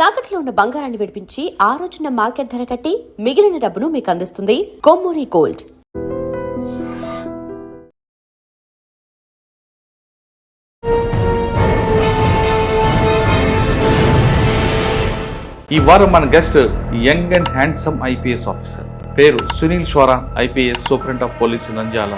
తాకట్లో ఉన్న బంగారాన్ని విడిపించి ఆ రోజున మార్కెట్ ధర కట్టి మిగిలిన డబ్బును మీకు అందిస్తుంది కొమ్మూరి గోల్డ్. ఈ వారం మన guest young and handsome IPS officer, పేరు Sunil Sheoran, IPS superintendent of police Nandyal.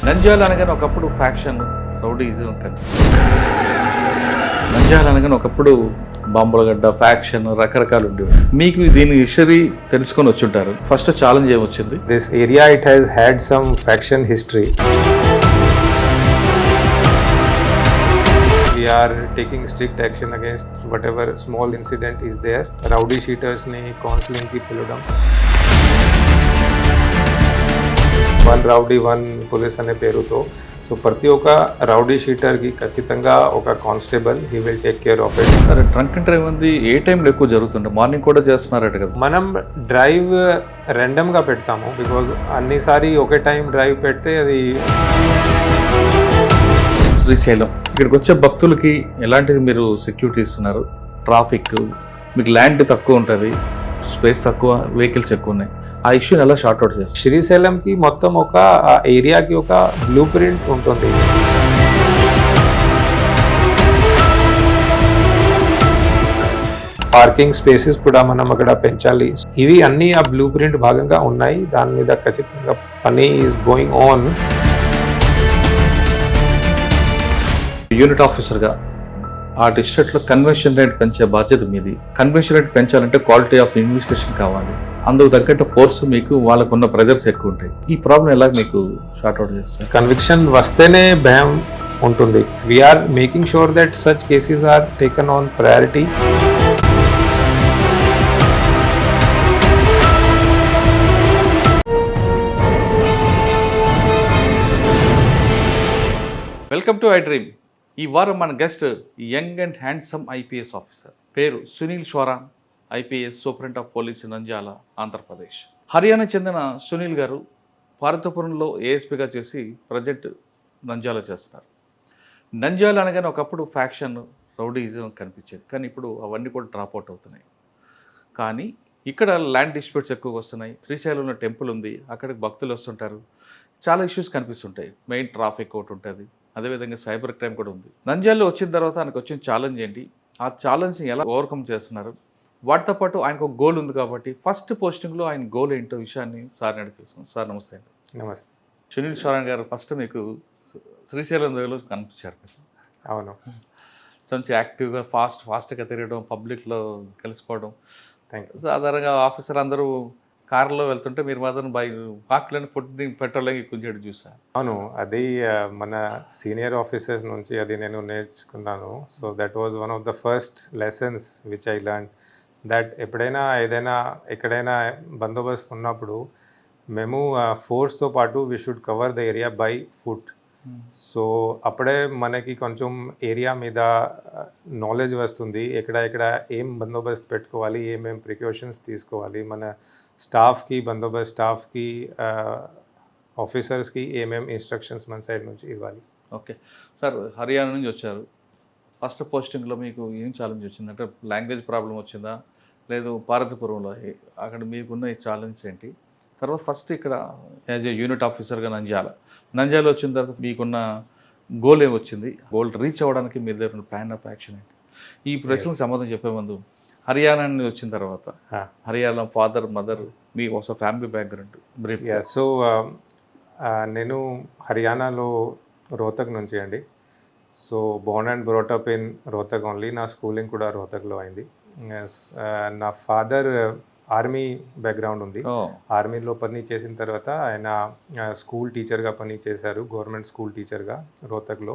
Nandyal అనగానే ఒకప్పుడు ఫ్యాక్షన్, రౌడీజం నంద్యాల అనగానే ఒకప్పుడు బాంబులగడ్డ, ఫ్యాక్షన్, రకరకాలు ఉండేవి. మీకు దీని హిస్టరీ తెలుసుకొని వచ్చి ఉంటారు. ఫస్ట్ ఛాలెంజ్ ఏమొచ్చింది? This area, it has had some faction history. We are taking strict action against whatever small incident is there. Rowdy sheeters ni counseling ki piludam. One rowdy, one police ane peruto. So ప్రతి ఒక్క rowdy షీటర్కి ఖచ్చితంగా ఒక constable he will take care of it. సరే, drunk and drive ఉంది ఏ టైంలో ఎక్కువ జరుగుతుంది? Morning కూడా చేస్తున్నారట కదా? మనం డ్రైవ్ ర్యాండమ్గా పెడతాము, బికాజ్ అన్నిసారి ఒకే టైం డ్రైవ్ పెడితే అది. శ్రీశైలం ఇక్కడికి వచ్చే భక్తులకి ఎలాంటిది మీరు సెక్యూరిటీ ఇస్తున్నారు? ట్రాఫిక్, మీకు ల్యాండ్ తక్కువ ఉంటుంది, స్పేస్ తక్కువ, వెహికల్స్ ఎక్కువ ఉన్నాయి, ఆ ఇష్యూని ఎలా షార్ట్ అవుట్ చేస్తారు? శ్రీశైలంకి మొత్తం ఒక ఏరియాకి ఒక బ్లూ ప్రింట్ ఉంటుంది. పార్కింగ్ స్పేసెస్ కూడా మనం అక్కడ పెంచాలి. ఇవి అన్ని ఆ బ్లూ ప్రింట్ భాగంగా ఉన్నాయి. దాని మీద ఖచ్చితంగా పని ఈజ్ గోయింగ్ ఆన్. యూనిట్ ఆఫీసర్గా ఆ డిస్ట్రిక్ట్లో కన్వెన్షన్ రేట్ పెంచే బాధ్యత మీది. కన్వెన్షన్ రేట్ పెంచాలంటే క్వాలిటీ ఆఫ్ ఇన్వెస్టిగేషన్ కావాలి. అందుకు తగ్గట్టు ఫోర్స్ మీకు వాళ్ళకున్న ప్రెజర్స్ ఎక్కువ ఉంటాయి. ఈ ప్రాబ్లం ఎలా మీకు షార్ట్అవుట్ చేస్తారు? కన్విక్షన్ వస్తేనే భయం ఉంటుంది. We are making sure that such cases are taken on priority. Welcome to I dream. ఈ వారం మన guest young and handsome IPS officer, పేరు Sunil Sheoran, IPS superintendent of police Nandyal, Andhra Pradesh. Haryana చెందిన సునీల్ గారు పార్వతీపురంలో ఏఎస్పీగా చేసి ప్రజెంట్ నంద్యాల చేస్తున్నారు. నంద్యాల అనగానే ఒకప్పుడు ఫ్యాక్షన్, రౌడీజం కనిపించేది, కానీ ఇప్పుడు అవన్నీ కూడా డ్రాప్ అవుట్ అవుతున్నాయి. కానీ ఇక్కడ ల్యాండ్ డిస్ప్యూట్స్ ఎక్కువగా వస్తున్నాయి. శ్రీశైలంలో టెంపుల్ ఉంది, అక్కడికి భక్తులు వస్తుంటారు, చాలా ఇష్యూస్ కనిపిస్తుంటాయి. మెయిన్ ట్రాఫిక్ ఒకటి ఉంటుంది, అదేవిధంగా సైబర్ క్రైమ్ కూడా ఉంది. నంద్యాలలో వచ్చిన తర్వాత ఆయనకు వచ్చిన ఛాలెంజ్ ఏంటి, ఆ ఛాలెంజ్ని ఎలా ఓవర్కమ్ చేస్తున్నారు, వాటితో పాటు ఆయనకు ఒక గోల్ ఉంది కాబట్టి ఫస్ట్ పోస్టింగ్లో ఆయన గోల్ ఏంటో విషయాన్ని సార్ని అడిగి తెలుసుకున్నాం. సార్ నమస్తే అండి. నమస్తే. సునీల్ షోరా గారు ఫస్ట్ మీకు శ్రీశైలం దగ్గరలో కనిపించారు. అవును, కొంచెం యాక్టివ్గా ఫాస్ట్గా తిరగడం, పబ్లిక్లో కలిసిపోవడం. Thank you. సాధారణంగా ఆఫీసర్ అందరూ కార్లో వెళ్తుంటే మీరు మాత్రం పార్క్లోనే ఫుడ్ పెట్రోల్ కొంచెం చూసాను. అవును, అది మన సీనియర్ ఆఫీసర్స్ నుంచి అది నేను నేర్చుకున్నాను. So that was one of the first lessons which I learn, that ఎప్పుడైనా ఏదైనా ఎక్కడైనా బందోబస్తు ఉన్నప్పుడు మేము ఫోర్స్తో పాటు we should cover the area by foot. So అప్పుడే మనకి కొంచెం ఏరియా మీద నాలెడ్జ్ వస్తుంది, ఎక్కడ ఏం బందోబస్తు పెట్టుకోవాలి, ఏమేం ప్రికాషన్స్ తీసుకోవాలి, మన స్టాఫ్కి స్టాఫ్కి ఆఫీసర్స్కి ఏమేమి ఇన్స్ట్రక్షన్స్ మన సైడ్ నుంచి ఇవ్వాలి. ఓకే సార్, హర్యానా నుంచి వచ్చారు. ఫస్ట్ పోస్టింగ్లో మీకు ఏం ఛాలెంజ్ వచ్చింది? అంటే లాంగ్వేజ్ ప్రాబ్లం వచ్చిందా, లేదు పార్వతీపురంలో అక్కడ మీకున్న ఈ ఛాలెంజ్ ఏంటి? తర్వాత ఫస్ట్ ఇక్కడ యాజ్ ఏ యూనిట్ ఆఫీసర్గా నంద్యాల వచ్చిన తర్వాత మీకున్న గోల్ ఏమొచ్చింది? గోల్ రీచ్ అవ్వడానికి మీరు దగ్గర ప్లాన్ ఆఫ్ యాక్షన్ ఏంటి? ఈ ప్రశ్నకు సమాధానం చెప్పే ముందు, హర్యానా నుంచి వచ్చిన తర్వాత హర్యానా ఫాదర్, మదర్, మీ ఒక ఫ్యామిలీ బ్యాక్గ్రౌండ్ బ్రీఫ్. సో నేను హర్యానాలో రోహతక్ నుంచి అండి. So Born and brought up in Rohtak only. నా స్కూలింగ్ కూడా రోహతక్లో అయింది. నా ఫాదర్ ఆర్మీ బ్యాక్గ్రౌండ్ ఉంది. ఆర్మీలో పని చేసిన తర్వాత ఆయన స్కూల్ టీచర్గా పని చేశారు, గవర్నమెంట్ స్కూల్ టీచర్గా రోహతక్లో.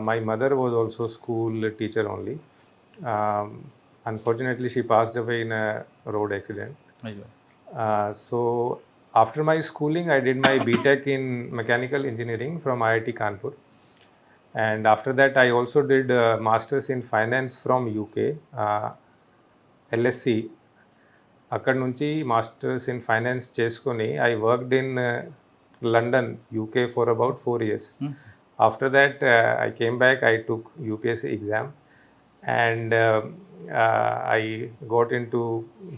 My mother was also school teacher only. Unfortunately, she passed away in a road accident. So after my schooling, I did my BTech in mechanical engineering from IIT Kanpur. And after that, I also did masters in finance from UK, LSE. అక్కడ నుంచి masters in finance చేసుకొని I worked in London UK for about 4 years. After that, I came back, I took UPSC exam, and I got into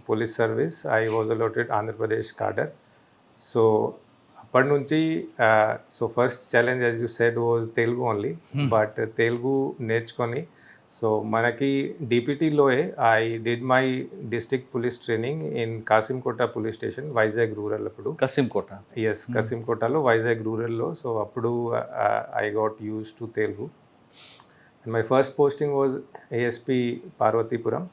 police service. I was allotted Andhra Pradesh cadre. So అప్పటి నుంచి so first challenge as you said was Telugu only, but Telugu నేర్చుకొని so మనకి డిపిటీలోనే I did my district police training in Kasimkota police station, Vizag rural. అప్పుడు Kasimkota. Yes, కసింకోటలో వైజాగ్ రూరల్లో. So అప్పుడు I got use to Telugu. And my first posting was ASP Parvathipuram.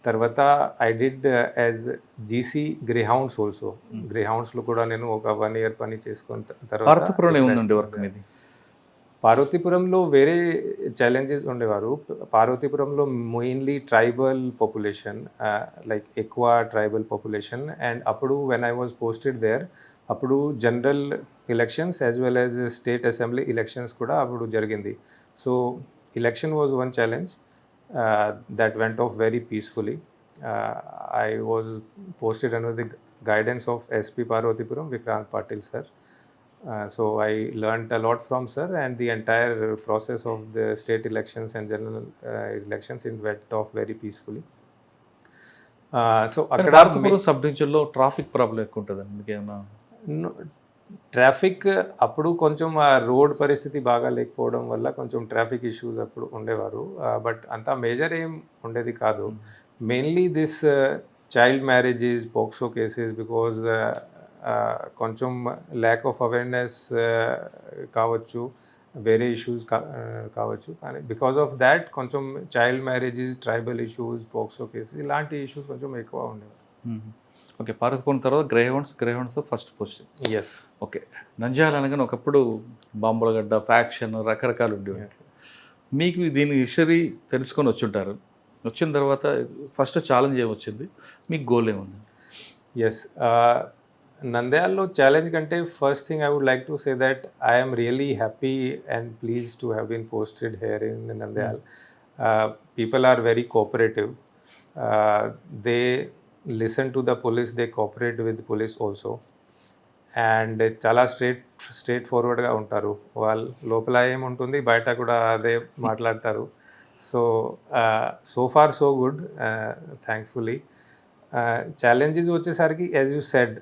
తర్వాత I did as GC Greyhounds also. గ్రేహౌండ్స్లో కూడా నేను ఒక 1 year పని చేసుకున్న పార్వతీపురం ఏముందండి వర్క్ తర్వాత మీది? పార్వతీపురంలో వేరే ఛాలెంజెస్ ఉండేవారు. పార్వతీపురంలో మెయిన్లీ ట్రైబల్ పాపులేషన్, లైక్ ఎక్కువ ట్రైబల్ పాపులేషన్. అండ్ అప్పుడు when I was posted there, అప్పుడు general elections as well as state assembly elections కూడా అప్పుడు జరిగింది. So election was one challenge that went off very peacefully. I was posted under the guidance of SP Parvatipuram, Vikrant Patil sir. So I learnt a lot from sir, and the entire process of the state elections and general elections went off very peacefully. So అక్కడ Parvathipuram sub డివిజన్లో traffic problem ఎక్కువ ఉంటుందండి మీకు ఏమన్నా? Traffic అప్పుడు కొంచెం ఆ road పరిస్థితి బాగా లేకపోవడం వల్ల కొంచెం ట్రాఫిక్ ఇష్యూస్ అప్పుడు ఉండేవారు. బట్ అంత మేజర్ ఏం ఉండేది కాదు. Mainly this child marriages, POCSO cases, because కొంచెం ల్యాక్ ఆఫ్ అవేర్నెస్ కావచ్చు, వేరే ఇష్యూస్ కావచ్చు. కానీ బికాజ్ ఆఫ్ దాట్ కొంచెం child marriages, tribal issues, POCSO cases ఇలాంటి ఇష్యూస్ కొంచెం ఎక్కువ ఉండేవారు. ఓకే, పార్వతీపురం తర్వాత Greyhounds first posting. Yes. Okay, Nandyal అనగానే ఒకప్పుడు బాంబులగడ్డ, ఫ్యాక్షన్, రకరకాలు ఉండేవి. మీకు దీని హిస్టరీ తెలుసుకొని వచ్చుంటారు. వచ్చిన తర్వాత ఫస్ట్ ఛాలెంజ్ ఏమొచ్చింది, మీకు గోల్ ఏముంది? ఎస్, నంద్యాలలో ఛాలెంజ్ కంటే first thing I would like to say that I am really happy and please to have been posted here in Nandyal. People are very cooperative. They listen to the police, they cooperate with the police also, and చాలా straight ఫార్వర్డ్గా ఉంటారు. వాళ్ళు లోపల ఏముంటుంది బయట కూడా అదే మాట్లాడతారు. So far so good, thankfully. Challenges వచ్చేసరికి as you said,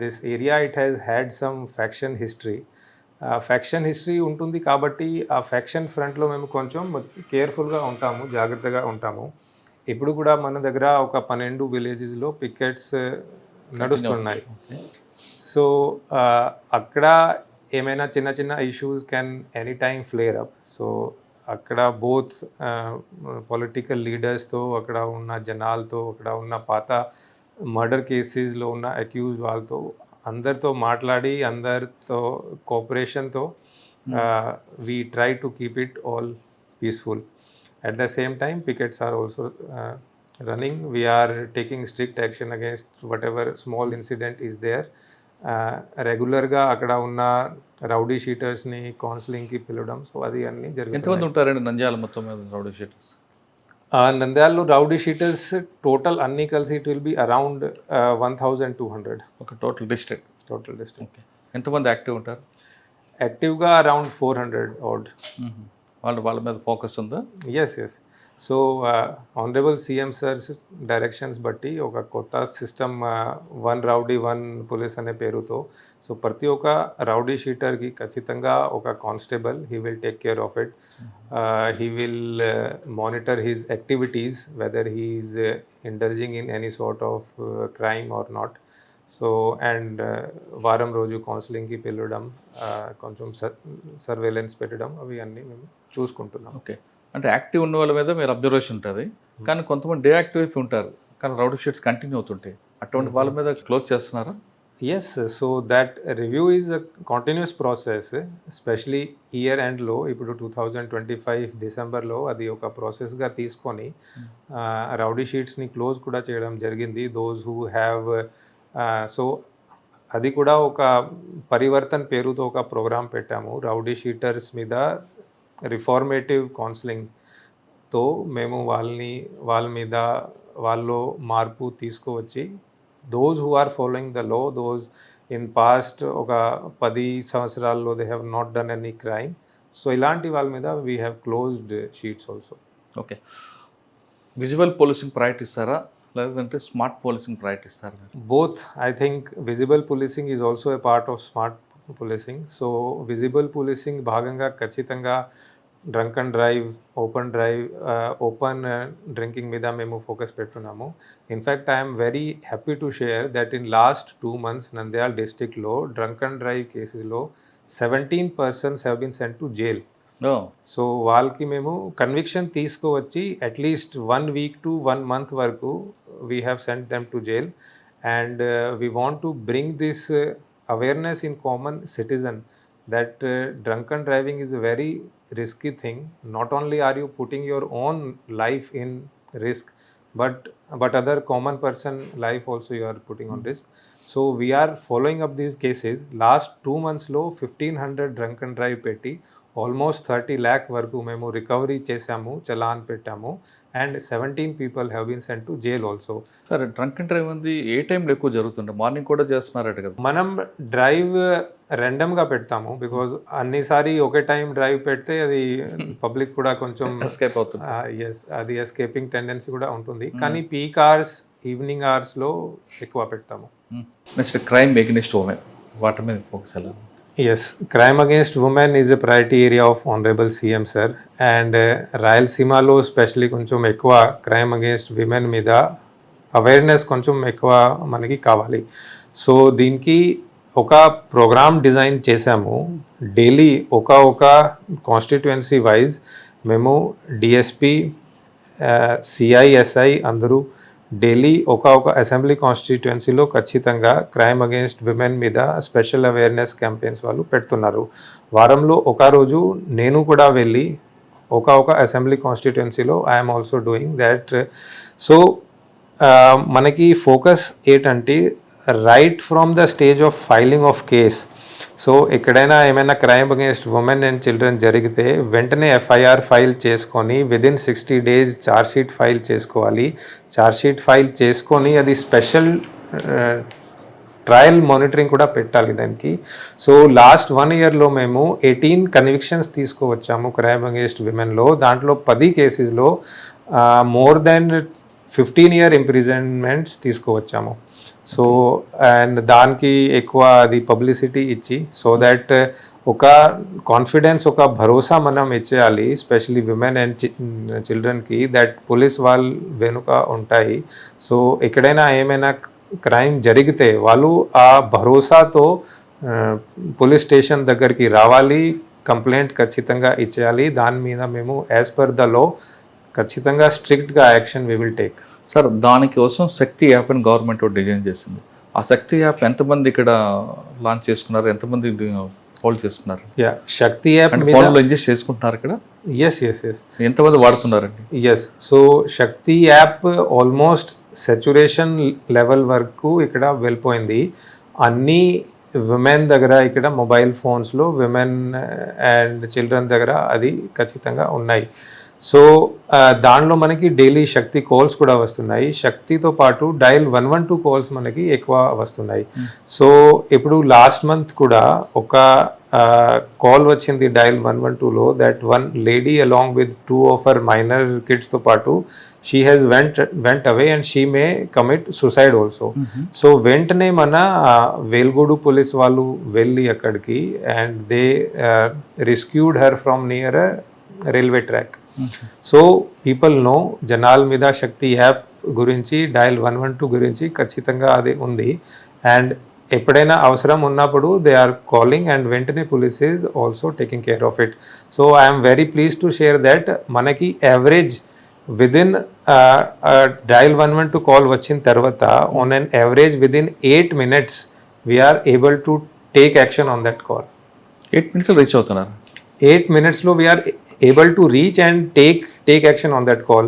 this area it has had some faction history. Faction history ఉంటుంది కాబట్టి ఆ ఫ్యాక్షన్ ఫ్రంట్లో మేము కొంచెం కేర్ఫుల్గా ఉంటాము, జాగ్రత్తగా ఉంటాము. ఇప్పుడు కూడా మన దగ్గర ఒక 12 విలేజెస్లో పికెట్స్ నడుస్తున్నాయి. సో అక్కడ ఏమైనా చిన్న చిన్న issues can any time flare up. So అక్కడ బోత్ పొలిటికల్ లీడర్స్తో, అక్కడ ఉన్న జనాలతో, అక్కడ ఉన్న పాత మర్డర్ కేసెస్లో ఉన్న అక్యూజ్ వాళ్ళతో అందరితో మాట్లాడి, అందరితో కోఆపరేషన్తో we try to keep it all peaceful. At the same time, pickets are also running. We are taking strict action against whatever small incident is there. రెగ్యులర్గా అక్కడ ఉన్న రౌడీ షీటర్స్ని కౌన్సిలింగ్కి పిలవడం. సో అది అన్నీ జరుగుతుంది. ఎంతమంది ఉంటారండి నంద్యాల మొత్తం మీద రౌడీ షీటర్స్? నంద్యాలలో రౌడీ షీటర్స్ టోటల్ అన్నీ కలిసి ఇట్ విల్ బి అరౌండ్ 1200. ఒక టోటల్ డిస్ట్రిక్ట్. ఓకే. ఎంతమంది యాక్టివ్ ఉంటారు? యాక్టివ్గా అరౌండ్ 400 odd. వాళ్ళ మీద ఫోకస్ ఉందా? Yes. So honourable CM sir's directions బట్టి ఒక కొత్త సిస్టమ్, 1 rowdy 1 police అనే పేరుతో, సో ప్రతి ఒక్క రౌడీ షీటర్కి ఖచ్చితంగా ఒక constable, he will take care of it. He will monitor his activities, whether he is indulging in any sort of crime are not. So and వారం రోజు కౌన్సిలింగ్కి పిలవడం, కొంచెం సర్వేలెన్స్ పెట్టడం, అవి అన్నీ మేము చూసుకుంటున్నాం. ఓకే, అంటే యాక్టివ్ ఉన్న వాళ్ళ మీద మీరు అబ్జర్వేషన్ ఉంటుంది, కానీ కొంతమంది డీయాక్టివ్ అయిపోయి ఉంటారు, కానీ రౌడీ షీట్స్ కంటిన్యూ అవుతుంటాయి. అటువంటి వాళ్ళ మీద క్లోజ్ చేస్తున్నారా? Yes. So that review is a continuous process, especially year ఎండ్లో. ఇప్పుడు 2025 డిసెంబర్లో అది ఒక ప్రాసెస్గా తీసుకొని రౌడీ షీట్స్ని క్లోజ్ కూడా చేయడం జరిగింది. దోస్ హూ హ్యావ్, సో అది కూడా ఒక పరివర్తన్ పేరుతో ఒక ప్రోగ్రామ్ పెట్టాము. రౌడీ షీటర్స్ మీద రిఫార్మేటివ్ కౌన్సిలింగ్తో మేము వాళ్ళ మీద వాళ్ళలో మార్పు తీసుకువచ్చి those who are following the law, those in past ఒక 10 సంవత్సరాల్లో they have not done any crime. So ఇలాంటి వాళ్ళ మీద we have closed sheets also. Okay, visual policing priority ఇస్తారా లేదంటే స్మార్ట్ పోలీసింగ్ ప్రయారిటీ ఇస్తారా? Both, I think visible policing is also a part of smart policing. So visible policing భాగంగా ఖచ్చితంగా drunk and drive, open drinking మీద మేము focus పెడుతున్నాము. In fact I'm very happy to share that in last 2 months Nandyal డిస్ట్రిక్ట్లో drunk and drive కేసెస్లో 17 persons have been sent to jail. So వాళ్ళకి మేము conviction తీసుకువచ్చి అట్లీస్ట్ 1 week to 1 month వరకు we have sent them to jail. And we want to bring this awareness in common citizen that drunken driving is a very risky thing. Not only are you putting your own life in risk, but other common person life also you are putting on risk. So we are following up these cases. Last 2 months lo 1500 drunken drive petti almost 30 lakh వరకు మేము recovery చేసాము, చలాన్ పెట్టాము. And 17 people have been sent to jail also. సరే, drunk and drive అనేది ఏ టైంలో ఎక్కువ జరుగుతుండే? Morning కూడా చేస్తున్నారట కదా? మనం డ్రైవ్ ర్యాండమ్గా పెడతాము, బికాజ్ అన్నిసారి ఒకే టైం డ్రైవ్ పెడితే అది పబ్లిక్ కూడా కొంచెం ఎస్కేప్ అవుతుంది. ఎస్, అది ఎస్కేపింగ్ టెండెన్సీ కూడా ఉంటుంది. కానీ పీక్ అవర్స్, ఈవినింగ్ అవర్స్లో ఎక్కువ పెడతాము. నెక్స్ట్ క్రైమ్ ఎగెనిస్ట్ ఉమెన్, వాటి మీద ఫోకస్ ఎలా? Yes, crime against women is a priority area of Honorable CM sir, and రాయలసీమలో స్పెషల్లీ కొంచెం ఎక్కువ క్రైమ్ అగేన్స్ట్ విమెన్ మీద అవేర్నెస్ కొంచెం ఎక్కువ మనకి కావాలి. సో దీనికి ఒక ప్రోగ్రామ్ డిజైన్ చేసాము. డైలీ ఒక కాన్స్టిట్యుయెన్సీ వైజ్ మేము డిఎస్పి, సిఐఎస్ఐ అందరూ డైలీ ఒక అసెంబ్లీ కాన్స్టిట్యుయెన్సీలో ఖచ్చితంగా క్రైమ్ అగేన్స్ట్ విమెన్ మీద స్పెషల్ అవేర్నెస్ క్యాంపెయిన్స్ వాళ్ళు పెడుతున్నారు. వారంలో ఒక రోజు నేను కూడా వెళ్ళి ఒక అసెంబ్లీ కాన్స్టిట్యుయెన్సీలో I'm also doing that. So మనకి ఫోకస్ ఏంటంటే right from the stage of filing of case. So ఎక్కడైనా ఏమైనా crime against women and children జరిగితే వెంటనే ఎఫ్ఐఆర్ ఫైల్ చేసుకొని విదిన్ 60 days ఛార్జ్షీట్ ఫైల్ చేసుకోవాలి. ఛార్జ్షీట్ ఫైల్ చేసుకొని అది స్పెషల్ ట్రయల్ మానిటరింగ్ కూడా పెట్టాలి దానికి. సో లాస్ట్ 1 yearలో మేము 18 కన్విక్షన్స్ తీసుకువచ్చాము క్రైమ్ అగేన్స్ట్ విమెన్లో. దాంట్లో 10 కేసెస్లో మోర్ దెన్ 15 year ఇంప్రిజన్మెంట్స్ తీసుకువచ్చాము. సో అండ్ దానికి ఎక్కువ అది పబ్లిసిటీ ఇచ్చి, సో దట్ ఒక కాన్ఫిడెన్స్, ఒక భరోసా మనం ఇచ్చేయాలి స్పెషలీ విమెన్ అండ్ చిల్డ్రన్కి, దట్ పోలీస్ వాళ్ళు వెనుక ఉంటాయి. సో ఎక్కడైనా ఏమైనా క్రైమ్ జరిగితే వాళ్ళు ఆ భరోసాతో పోలీస్ స్టేషన్ దగ్గరికి రావాలి, కంప్లైంట్ ఖచ్చితంగా ఇచ్చేయాలి. దాని మీద మేము యాజ్ పర్ ద లో ఖచ్చితంగా స్ట్రిక్ట్గా action we will take. Sir, దానికోసం శక్తి యాప్ అని గవర్నమెంట్ డిజైన్ చేసింది. ఆ శక్తి యాప్ ఎంతమంది ఇక్కడ లాంచ్ చేసుకున్నారు, ఎంతమంది హోల్డ్ చేసుకున్నారు? శక్తి యాప్ ఫోన్లో ఇంజెస్ట్ చేసుకుంటున్నారు ఇక్కడ? ఎస్, ఎంతమంది వాడుతున్నారండి? ఎస్, సో శక్తి యాప్ ఆల్మోస్ట్ సాచురేషన్ లెవెల్ వరకు ఇక్కడ వెళ్ళిపోయింది. అన్ని విమెన్ దగ్గర ఇక్కడ మొబైల్ ఫోన్స్లో విమెన్ అండ్ చిల్డ్రన్ దగ్గర అది ఖచ్చితంగా ఉన్నాయి. సో దానిలో మనకి డైలీ శక్తి కాల్స్ కూడా వస్తున్నాయి. శక్తితో పాటు డయల్ 112 కాల్స్ మనకి ఎక్కువ వస్తున్నాయి. సో ఇప్పుడు లాస్ట్ మంత్ కూడా ఒక కాల్ వచ్చింది డయల్ 112లో, that one lady along with 2 of her minor కిడ్స్తో పాటు she has went away and she may commit suicide also. So వెంటనే మన వేల్గూడు పోలీస్ వాళ్ళు వెళ్ళి అక్కడికి and they rescued her from near railway track. So people know జనాల మీద శక్తి app గురించి, డయల్ 112 గురించి ఖచ్చితంగా అది ఉంది. అండ్ ఎప్పుడైనా అవసరం ఉన్నప్పుడు దే ఆర్ కాలింగ్ అండ్ వెంటనే police is also taking care of it. So I'm very please to share that మనకి యావరేజ్ విదిన్ డయల్ 112 కాల్ వచ్చిన తర్వాత on an average within 8 minutes we are able to take action on that call. 8 minutes reach అవుతున్నారు. 8 minutesలో we are able to reach and take action on that call.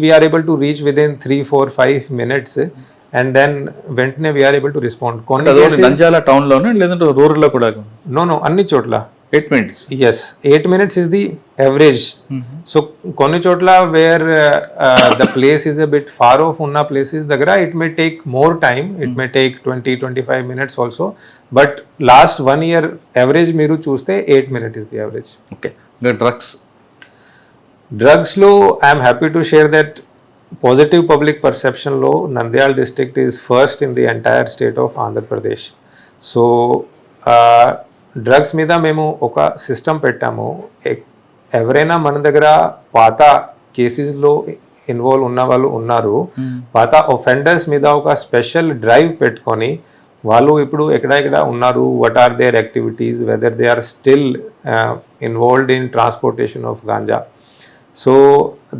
We are able to reach within 3, 4, 5 minutes and then వెంటనే we are able to respond. Nandyal town లోనే లేదంటే rural లో కూడా? No అన్ని చోట్ల 8 minutes. Yes, 8 minutes is the average. So కొన్ని చోట్ల where the place is a bit far off ఉన్న places దగ్గర it may take more time, it may take 20-25 minutes also, but last 1 year average మీరు చూస్తే 8 minutes is the average. Okay, ఇంకా drugs. Drugs లో I'm happy to share that positive public పర్సెప్షన్లో Nandyal district is first in the entire state of Andhra Pradesh. So drugs మీద మేము ఒక system పెట్టాము. ఎవరైనా మన దగ్గర పాత కేసెస్లో ఇన్వాల్వ్ ఉన్న వాళ్ళు ఉన్నారు, పాత ఒఫెండర్స్ మీద ఒక స్పెషల్ డ్రైవ్ పెట్టుకొని వాళ్ళు ఇప్పుడు ఎక్కడ ఉన్నారు, what are their activities, whether they are still involved in transportation of ganja. So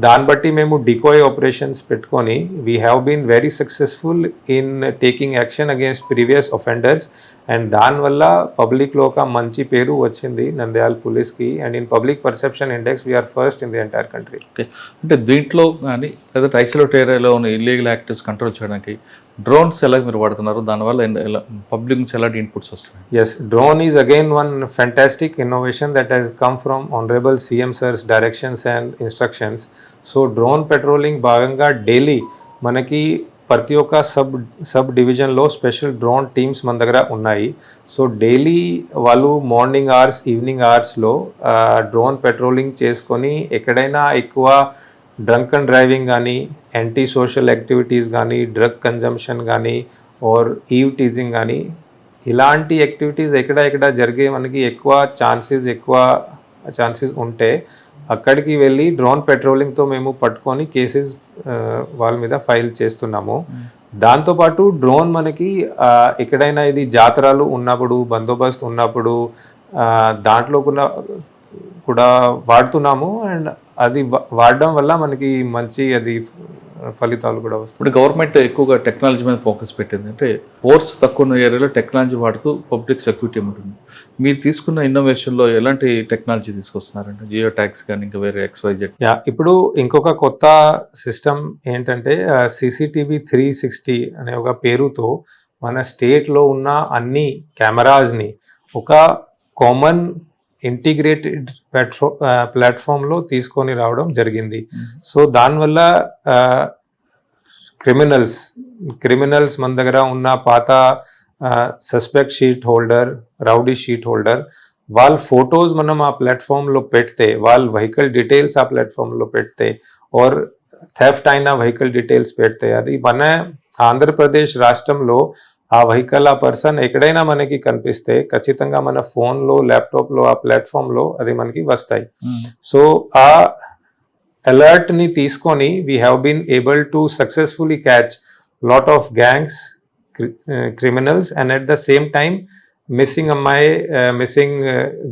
దాన్ని బట్టి మేము డికోయ్ ఆపరేషన్స్ పెట్టుకొని we have been very successful in taking action against previous offenders, and దానివల్ల పబ్లిక్లో ఒక మంచి పేరు వచ్చింది నంద్యాల పోలీస్కి, and in public perception index we are first in the entire country. Okay, అంటే దీంట్లో కానీ లేదా ఐసోలేట్ ఏరియాలో ఉన్న ఇల్లీగల్ యాక్టివిటీస్ కంట్రోల్ చేయడానికి డ్రోన్స్ ఎలా మీరు వాడుతున్నారు, దానివల్ల పబ్లిక్ నుంచి ఎలాంటి ఇన్పుట్స్ వస్తున్నాయి? Yes, drone is again one fantastic innovation that has come from Honorable CM Sir's directions and instructions. So drone patrolling భాగంగా డైలీ మనకి ప్రతి ఒక్క సబ్ డివిజన్లో స్పెషల్ డ్రోన్ టీమ్స్ మన దగ్గర ఉన్నాయి. సో డైలీ వాళ్ళు మార్నింగ్ అవర్స్ ఈవినింగ్ అవర్స్లో డ్రోన్ పెట్రోలింగ్ చేసుకొని ఎక్కడైనా ఎక్కువ డ్రంక్ అండ్ డ్రైవింగ్ కానీ, యాంటీ సోషల్ యాక్టివిటీస్ కానీ, డ్రగ్ కన్జంప్షన్ కానీ, ఆర్ ఈవ్ టీజింగ్ కానీ, ఇలాంటి యాక్టివిటీస్ ఎక్కడ జరిగే మనకి ఎక్కువ ఛాన్సెస్ ఉంటే అక్కడికి వెళ్ళి డ్రోన్ పెట్రోలింగ్తో మేము పట్టుకొని కేసెస్ వాళ్ళ మీద ఫైల్ చేస్తున్నాము. దాంతోపాటు డ్రోన్ మనకి ఎక్కడైనా ఇది జాతరలు ఉన్నప్పుడు, బందోబస్తు ఉన్నప్పుడు దాంట్లో కూడా వాడుతున్నాము, అండ్ అది వాడడం వల్ల మనకి మంచి ఫలితాలు కూడా వస్తాయి. ఇప్పుడు గవర్నమెంట్ ఎక్కువగా టెక్నాలజీ మీద ఫోకస్ పెట్టింది, అంటే ఫోర్స్ తక్కువ ఉన్న ఏరియాలో టెక్నాలజీ వాడుతూ పబ్లిక్ సెక్యూరిటీ ఉంటుంది. మీరు తీసుకున్న ఇన్నోవేషన్లో ఎలాంటి టెక్నాలజీ తీసుకొస్తున్నారంటే జియో ట్యాగ్స్ కానీ ఇంకా వేరే XYZ? ఇప్పుడు ఇంకొక కొత్త సిస్టమ్ ఏంటంటే CCTV 360 అనే ఒక పేరుతో మన స్టేట్లో ఉన్న అన్ని కెమెరాస్ని ఒక కామన్ ఇంటిగ్రేటెడ్ ప్లాట్ఫామ్లో తీసుకొని రావడం జరిగింది. సో దానివల్ల క్రిమినల్స్ మన దగ్గర ఉన్న పాత suspect sheet holder, rowdy sheet holder, వాళ్ళ ఫొటోస్ మనం ఆ ప్లాట్ఫామ్లో పెడితే, వాళ్ళ వెహికల్ డీటెయిల్స్ ఆ ప్లాట్ఫామ్లో పెడితే, ఆర్ థెఫ్ట్ అయిన వెహికల్ డీటెయిల్స్ పెడితే, అది మన ఆంధ్రప్రదేశ్ రాష్ట్రంలో ఆ వెహికల్ ఆ పర్సన్ ఎక్కడైనా మనకి కనిపిస్తే ఖచ్చితంగా మన ఫోన్లో, ల్యాప్టాప్లో ఆ ప్లాట్ఫామ్లో అది మనకి వస్తాయి. సో ఆ అలర్ట్ని తీసుకొని we have been able to successfully catch lot of gangs, criminals, and at the same time missing అమ్మాయి, missing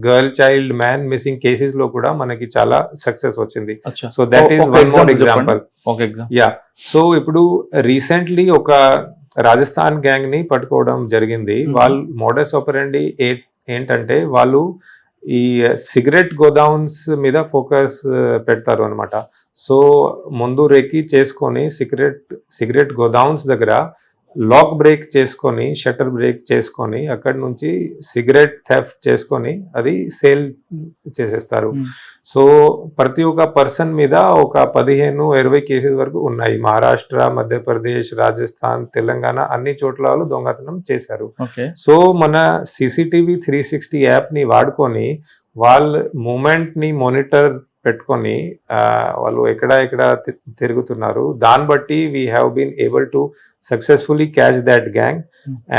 girl, child, man missing కేసెస్లో కూడా మనకి చాలా సక్సెస్ వచ్చింది. So that is one more example. Yeah, so ఇప్పుడు recently ఒక Rajasthan gang ని పట్టుకోవడం జరిగింది. వాళ్ళు మోడస్ ఆపరెండి ఏంటంటే వాళ్ళు ఈ సిగరెట్ గోడౌన్స్ మీద ఫోకస్ పెడతారు అనమాట. సో ముందు రెక్కి చేసుకొని సిగరెట్ గోడౌన్స్ దగ్గర లాక్ బ్రేక్ చేసుకొని, షట్టర్ బ్రేక్ చేసుకొని అక్కడి నుంచి సిగరెట్ థెఫ్ట్ చేసుకొని అది సేల్ చేసేస్తారు. సో ప్రతి ఒక్క పర్సన్ మీద ఒక 15-20 కేసెస్ వరకు ఉన్నాయి. మహారాష్ట్ర, మధ్యప్రదేశ్, రాజస్థాన్, తెలంగాణ అన్ని చోట్ల వాళ్ళు దొంగతనం చేశారు. సో మన CCTV 360 యాప్ని వాడుకొని వాళ్ళ మూమెంట్ని మానిటర్ పెట్టుకొని వాళ్ళు ఎక్కడ తిరుగుతున్నారు, దాన్ని బట్టి we have been able to successfully catch that gang,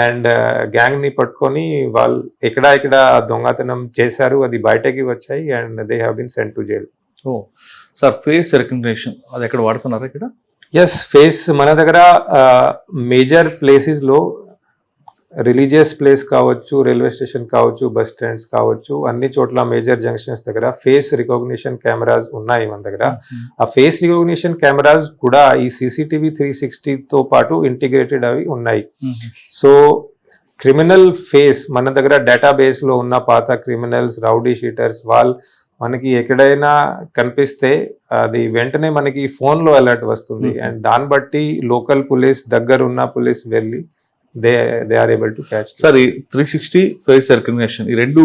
and గ్యాంగ్ని పట్టుకొని వాళ్ళు ఎక్కడ దొంగతనం చేశారు అది బయటకి వచ్చాయి, and they have been sent to jail. Oh sir, face recognition అది ఎక్కడ వాడుతున్నారు ఇక్కడ? ఎస్, ఫేస్ మన దగ్గర మేజర్ ప్లేసెస్లో, రిలీజియస్ ప్లేస్ కావచ్చు, రైల్వే స్టేషన్ కావచ్చు, బస్ స్టాండ్స్ కావచ్చు, అన్ని చోట్ల మేజర్ జంక్షన్స్ దగ్గర ఫేస్ రికగ్నిషన్ కెమెరాస్ ఉన్నాయి మన దగ్గర. ఆ ఫేస్ రికగ్నిషన్ కెమెరాస్ కూడా ఈ CCTV 360తో పాటు ఇంటిగ్రేటెడ్ అవి ఉన్నాయి. సో క్రిమినల్ ఫేస్ మన దగ్గర డేటాబేస్లో ఉన్న పాత క్రిమినల్స్, రౌడీ షీటర్స్ వాళ్ళు మనకి ఎక్కడైనా కనిపిస్తే అది వెంటనే మనకి ఫోన్లో అలర్ట్ వస్తుంది, అండ్ దాన్ని బట్టి లోకల్ పోలీస్, దగ్గరున్న పోలీస్ వెళ్ళి they are able to catch. Sir ఈ 360 ఫేస్ రికగ్నిషన్ ఈ రెండు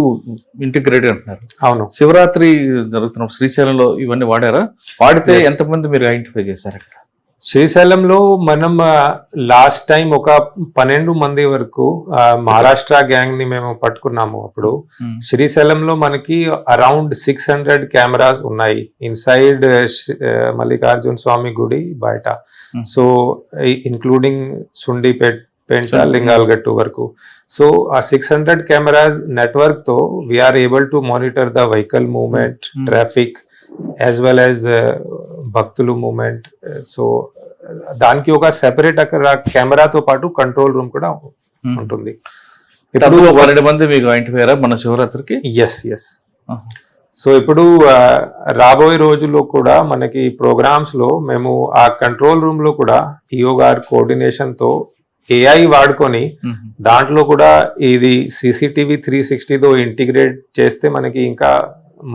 ఇంటిగ్రేటెడ్ అంటున్నారు. అవును, శివరాత్రి జరుగుతున్న శ్రీశైలంలో ఇవన్నీ వాడారా? వాడితే Yes. ఎంతమంది మీరు ఐడెంటిఫై చేశారు అక్కడ? శ్రీశైలంలో మనం లాస్ట్ టైం ఒక 12 మంది వరకు మహారాష్ట్ర గ్యాంగ్ ని మేము పట్టుకున్నాము. అప్పుడు శ్రీశైలంలో మనకి అరౌండ్ 600 కెమెరాస్ ఉన్నాయి ఇన్సైడ్ మల్లికార్జున స్వామి గుడి బయట. సో ఇంక్లూడింగ్ సుండిపేట్ పెంట లింగాల్గట్టు వరకు. సో ఆ 600 కెమెరాస్ నెట్వర్క్ తో we are able to monitor the vehicle movement, traffic as well as భక్తులు మూవ్మెంట్. సో దానికి ఒక సెపరేట్ అక్కడ కెమెరాతో పాటు కంట్రోల్ రూమ్ కూడా ఉంటుంది. ఇప్పుడు 12 మంది మీకు ఐడెంటిఫై అయ్యారా మన శివరాత్రికి? ఎస్. సో ఇప్పుడు రాబోయే రోజుల్లో కూడా మనకి ప్రోగ్రామ్స్ లో మేము ఆ కంట్రోల్ రూమ్ లో కూడా ఈఓ గారి కోఆర్డినేషన్ తో ఏఐ వాడుకొని దాంట్లో కూడా ఇది CCTV 360తో ఇంటిగ్రేట్ చేస్తే మనకి ఇంకా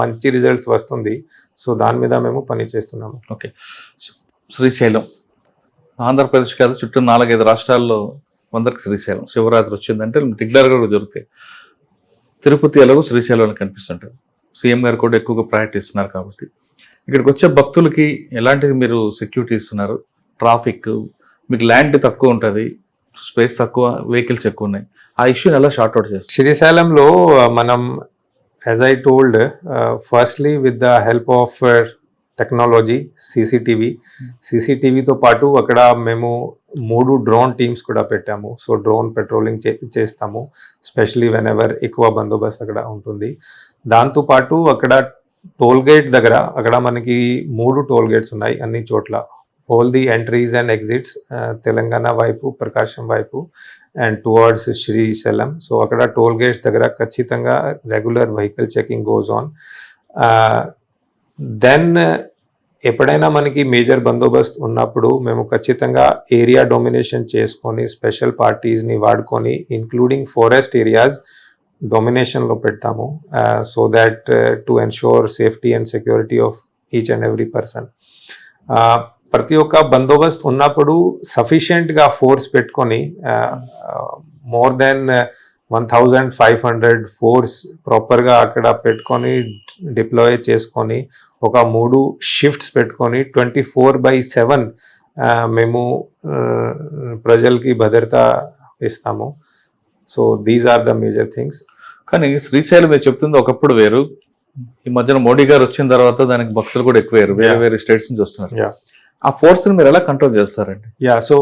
మంచి రిజల్ట్స్ వస్తుంది. సో దాని మీద మేము పని చేస్తున్నాము. ఓకే, శ్రీశైలం ఆంధ్రప్రదేశ్ కాదు, చుట్టూ 4-5 రాష్ట్రాల్లో అందరికి శ్రీశైలం శివరాత్రి వచ్చిందంటే రెగ్యులర్గా కూడా దొరుకుతాయి. తిరుపతి ఎలాగో శ్రీశైలం కనిపిస్తుంటారు. సీఎం గారు కూడా ఎక్కువగా ప్రయారిటీ ఇస్తున్నారు కాబట్టి ఇక్కడికి వచ్చే భక్తులకి ఎలాంటిది మీరు సెక్యూరిటీ ఇస్తున్నారు? ట్రాఫిక్ మీకు ల్యాండ్ తక్కువ ఉంటుంది, స్పేస్ తక్కువ, వెహికల్స్ ఎక్కువ ఉన్నాయి, ఆ ఇష్యూని ఎలా షార్ట్అవుట్ చేస్తారు? శ్రీశైలంలో మనం as I told, firstly with the help of technology CCTVతో పాటు అక్కడ మేము 3 డ్రోన్ టీమ్స్ కూడా పెట్టాము. సో డ్రోన్ పెట్రోలింగ్ చేస్తాము, స్పెషలీ వెన్ ఎవర్ ఎక్కువ బందోబస్తు అక్కడ ఉంటుంది. దాంతోపాటు అక్కడ టోల్ గేట్ దగ్గర అక్కడ మనకి 3 టోల్ గేట్స్ ఉన్నాయి అన్ని చోట్ల. All the entries and exits Telangana వైపు, ప్రకాశం వైపు అండ్ టువర్డ్స్ శ్రీశైలం. సో అక్కడ టోల్ గేట్స్ దగ్గర ఖచ్చితంగా regular vehicle checking goes on. Then ఎప్పుడైనా మనకి మేజర్ బందోబస్తు ఉన్నప్పుడు మేము ఖచ్చితంగా ఏరియా డొమినేషన్ చేసుకొని స్పెషల్ పార్టీస్ని వాడుకొని ఇంక్లూడింగ్ ఫారెస్ట్ ఏరియాస్ డొమినేషన్లో పెడతాము. So that to ensure safety and security of each and every person. ప్రతి ఒక్క బందోబస్తు ఉన్నప్పుడు సఫిషియెంట్గా ఫోర్స్ పెట్టుకొని మోర్ దెన్ 1500 ఫోర్స్ ప్రాపర్గా అక్కడ పెట్టుకొని డిప్లాయ్ చేసుకొని ఒక 3 షిఫ్ట్స్ పెట్టుకొని 24/7 మేము ప్రజలకి భద్రత ఇస్తాము. So these are the major things. కానీ శ్రీశైలం మీరు చెప్తుంది ఒకప్పుడు వేరు, ఈ మధ్యన మోడీ గారు వచ్చిన తర్వాత దానికి భక్తులు కూడా ఎక్కువయ్యారు, వేరే స్టేట్స్ నుంచి వస్తున్నారు. ఆ ఫోర్స్ ని మీరు ఎలా కంట్రోల్ చేస్తారండి? So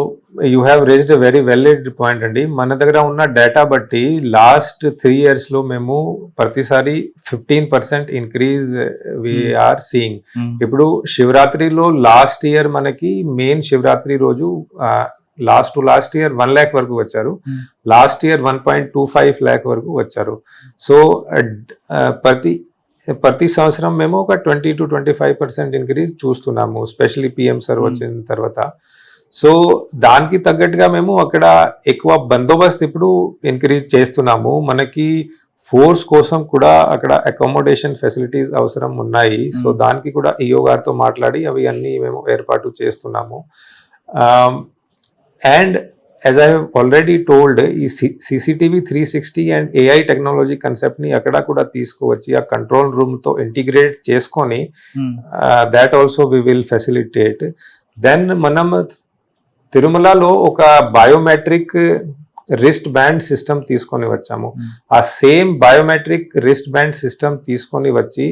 you have raised a very valid point అండి. మన దగ్గర ఉన్న డేటా బట్టి లాస్ట్ 3 years లో మేము ప్రతిసారి 15% ఇంక్రీజ్ వీఆర్ సీయింగ్. ఇప్పుడు శివరాత్రిలో లాస్ట్ ఇయర్ మనకి మెయిన్ శివరాత్రి రోజు లాస్ట్ ఇయర్ 1 lakh వరకు వచ్చారు, లాస్ట్ ఇయర్ 1.25 lakh వరకు వచ్చారు. సో ప్రతి సంవత్సరం మేము ఒక 20 to 25% ఇంక్రీజ్ చూస్తున్నాము, స్పెషల్లీ PM సార్ వచ్చిన తర్వాత. సో దానికి తగ్గట్టుగా మేము అక్కడ ఎక్కువ బందోబస్తు ఇప్పుడు ఇంక్రీజ్ చేస్తున్నాము. మనకి ఫోర్స్ కోసం కూడా అక్కడ అకామిడేషన్ ఫెసిలిటీస్ అవసరం ఉన్నాయి. సో దానికి కూడా ఈఓ గారితో మాట్లాడి అవి అన్నీ మేము ఏర్పాటు చేస్తున్నాము. And as I have already told, ఈ CCTV 360 అండ్ AI టెక్నాలజీ కాన్సెప్ట్ని అక్కడ కూడా తీసుకువచ్చి ఆ కంట్రోల్ రూమ్తో ఇంటిగ్రేట్ చేసుకొని that also we will facilitate. Then మనం తిరుమలలో ఒక బయోమెట్రిక్ రిస్ట్ బ్యాండ్ సిస్టమ్ తీసుకొని వచ్చాము. ఆ same biometric wrist band system తీసుకొని వచ్చి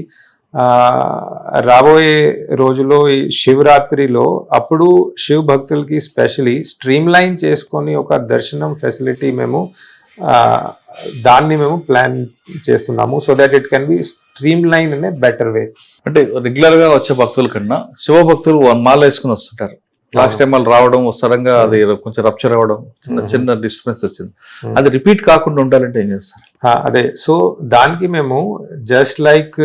రాబోయే రోజుల్లో ఈ శివరాత్రిలో అప్పుడు శివ భక్తులకి స్పెషలీ స్ట్రీమ్ లైన్ చేసుకొని ఒక దర్శనం ఫెసిలిటీ మేము దాన్ని మేము ప్లాన్ చేస్తున్నాము. So that it can B stream line in a better way. అంటే రెగ్యులర్ గా వచ్చే భక్తుల కన్నా శివ భక్తులు మాల వేసుకుని వస్తుంటారు. లాస్ట్ టైం వాళ్ళు రావడం సడన్ గా అది కొంచెం రప్చర్ అవ్వడం, చిన్న డిస్టర్బెన్స్ వచ్చింది, అది రిపీట్ కాకుండా ఉండాలంటే ఏం చేస్తారు? అదే, సో దానికి మేము జస్ట్ లైక్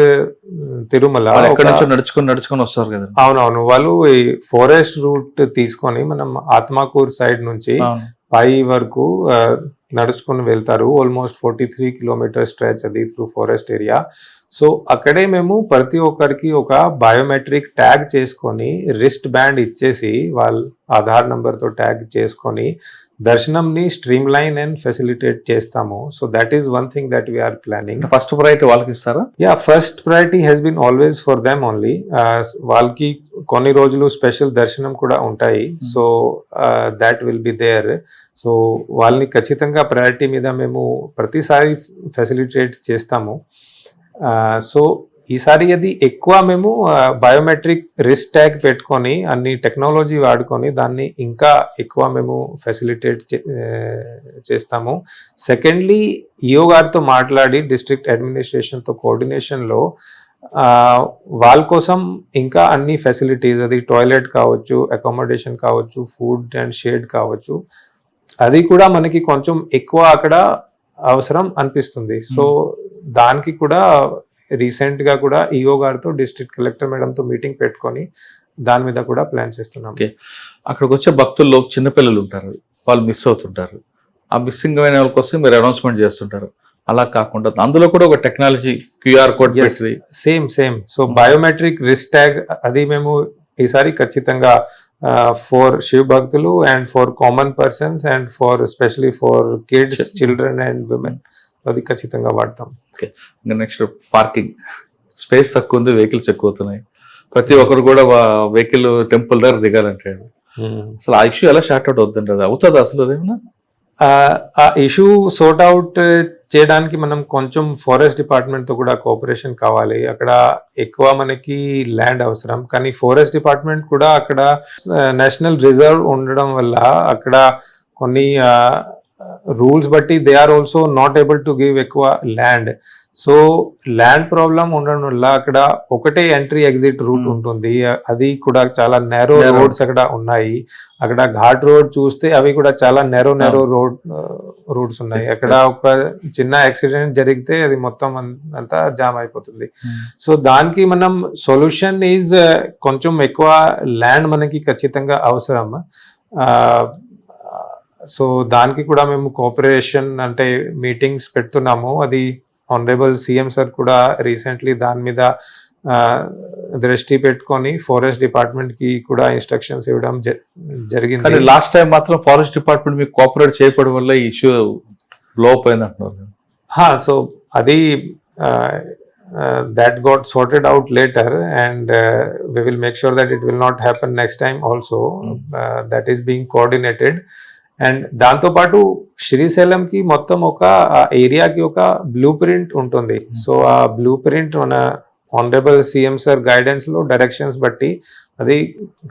తిరుమల ఎక్కడి నుంచో నడుచుకొని వస్తారు కదా. అవునవును, వాళ్ళు ఈ ఫారెస్ట్ రూట్ తీసుకొని మనం ఆత్మకూర్ సైడ్ నుంచి పై వరకు నడుచుకొని వెళ్తారు. ఆల్మోస్ట్ 43 kilometer స్ట్రెచ్ అది త్రూ ఫారెస్ట్ ఏరియా. సో అక్కడే మేము ప్రతి ఒక్కరికి ఒక బయోమెట్రిక్ ట్యాగ్ చేసుకొని రిస్ట్ బ్యాండ్ ఇచ్చేసి వాళ్ళ ఆధార్ నంబర్తో ట్యాగ్ చేసుకొని దర్శనంని స్ట్రీమ్ లైన్ అండ్ ఫెసిలిటేట్ చేస్తాము. So that is one thing that we are planning. First priority వాళ్ళకి ఇస్తారా? Yeah, first priority has been always for them only. వాళ్ళకి కొన్ని రోజులు స్పెషల్ దర్శనం కూడా ఉంటాయి. So that will be there. So వాళ్ళని ఖచ్చితంగా ప్రయారిటీ మీద మేము ప్రతిసారి ఫెసిలిటేట్ చేస్తాము. సో ఈసారి అది ఎక్కువ మేము బయోమెట్రిక్ రిస్ట్ ట్యాగ్ పెట్టుకొని అన్ని టెక్నాలజీ వాడుకొని దాన్ని ఇంకా ఎక్కువ మేము ఫెసిలిటేట్ చేస్తాము. సెకండ్లీ, ఈఓ గారితో మాట్లాడి డిస్ట్రిక్ట్ అడ్మినిస్ట్రేషన్తో కోఆర్డినేషన్లో వాళ్ళ కోసం ఇంకా అన్ని ఫెసిలిటీస్, అది టాయిలెట్ కావచ్చు, అకామిడేషన్ కావచ్చు, ఫుడ్ అండ్ షేడ్ కావచ్చు, అది కూడా మనకి కొంచెం ఎక్కువ అక్కడ అవసరం అనిపిస్తుంది. సో దానికి కూడా రీసెంట్గా కూడా ఈఓ గారితో డిస్ట్రిక్ట్ కలెక్టర్ మేడంతో మీటింగ్ పెట్టుకొని దాని మీద కూడా ప్లాన్ చేస్తున్నాం. ఓకే, అక్కడికి వచ్చే భక్తుల్లో చిన్నపిల్లలు ఉంటారు, వాళ్ళు మిస్ అవుతుంటారు. ఆ మిస్సింగ్ అయిన వాళ్ళ కోసం మీరు అనౌన్స్మెంట్ చేస్తుంటారు. అలా కాకుండా అందులో కూడా ఒక టెక్నాలజీ క్యూఆర్ కోడ్ పెట్టి same. So biometric wrist tag అది మేము ఈసారి ఖచ్చితంగా ఫర్ శివ భక్తులు and for common persons and for especially for kids, children and women అది ఖచ్చితంగా వాడతాం. ఓకే, ఇంకా నెక్స్ట్ పార్కింగ్ స్పేస్ తక్కువ ఉంది, వెహికల్స్ ఎక్కువ అవుతున్నాయి. ప్రతి ఒక్కరు కూడా వెహికల్ టెంపుల్ దగ్గర దిగాలంటాడు. అసలు ఆ ఇష్యూ ఎలా షార్ట్ అవుట్ అవుతుంది? అది అవుతుంది అసలు అదేమన్నా? ఆ ఇష్యూ సార్ట్ అవుట్ చేయడానికి మనం కొంచెం ఫారెస్ట్ డిపార్ట్మెంట్తో కూడా కోఆపరేషన్ కావాలి. అక్కడ ఎక్కువ మనకి ల్యాండ్ అవసరం, కానీ ఫారెస్ట్ డిపార్ట్మెంట్ కూడా అక్కడ నేషనల్ రిజర్వ్ ఉండడం వల్ల అక్కడ కొన్ని రూల్స్ బట్టి they are also not able to give ఎక్కువ ల్యాండ్. సో ల్యాండ్ ప్రాబ్లం ఉండడం వల్ల అక్కడ ఒకటే ఎంట్రీ ఎగ్జిట్ రూట్ ఉంటుంది. అది కూడా చాలా నేరో రోడ్స్ అక్కడ ఉన్నాయి. అక్కడ ఘాట్ రోడ్ చూస్తే అవి కూడా చాలా నేరో రూట్స్ ఉన్నాయి. అక్కడ ఒక చిన్న యాక్సిడెంట్ జరిగితే అది మొత్తం అంతా జామ్ అయిపోతుంది. సో దానికి మనం సొల్యూషన్ ఈజ్ కొంచెం ఎక్కువ ల్యాండ్ మనకి ఖచ్చితంగా అవసరం. సో దానికి కూడా మేము కోఆపరేషన్ అంటే మీటింగ్స్ పెడుతున్నాము. అది ఆనరబుల్ సీఎం సార్ కూడా రీసెంట్లీ దాని మీద దృష్టి పెట్టుకొని ఫారెస్ట్ డిపార్ట్మెంట్ కి కూడా ఇన్స్ట్రక్షన్స్ ఇవ్వడం జరిగింది. లాస్ట్ టైం మాత్రం ఫారెస్ట్ డిపార్ట్మెంట్ మీకు కోఆపరేట్ చేయడం వల్ల ఈ ఇష్యూ బ్లో అప్ అయింది అంటున్నారు. సో అది that got sorted out later and we will make sure that it will not happen next time also. That is being coordinated. And దాంతోపాటు శ్రీశైలంకి మొత్తం ఒక ఏరియాకి ఒక బ్లూ ప్రింట్ ఉంటుంది. సో ఆ బ్లూ ప్రింట్ మన ఆనరబుల్ సీఎం సార్ గైడెన్స్ లో directions బట్టి అది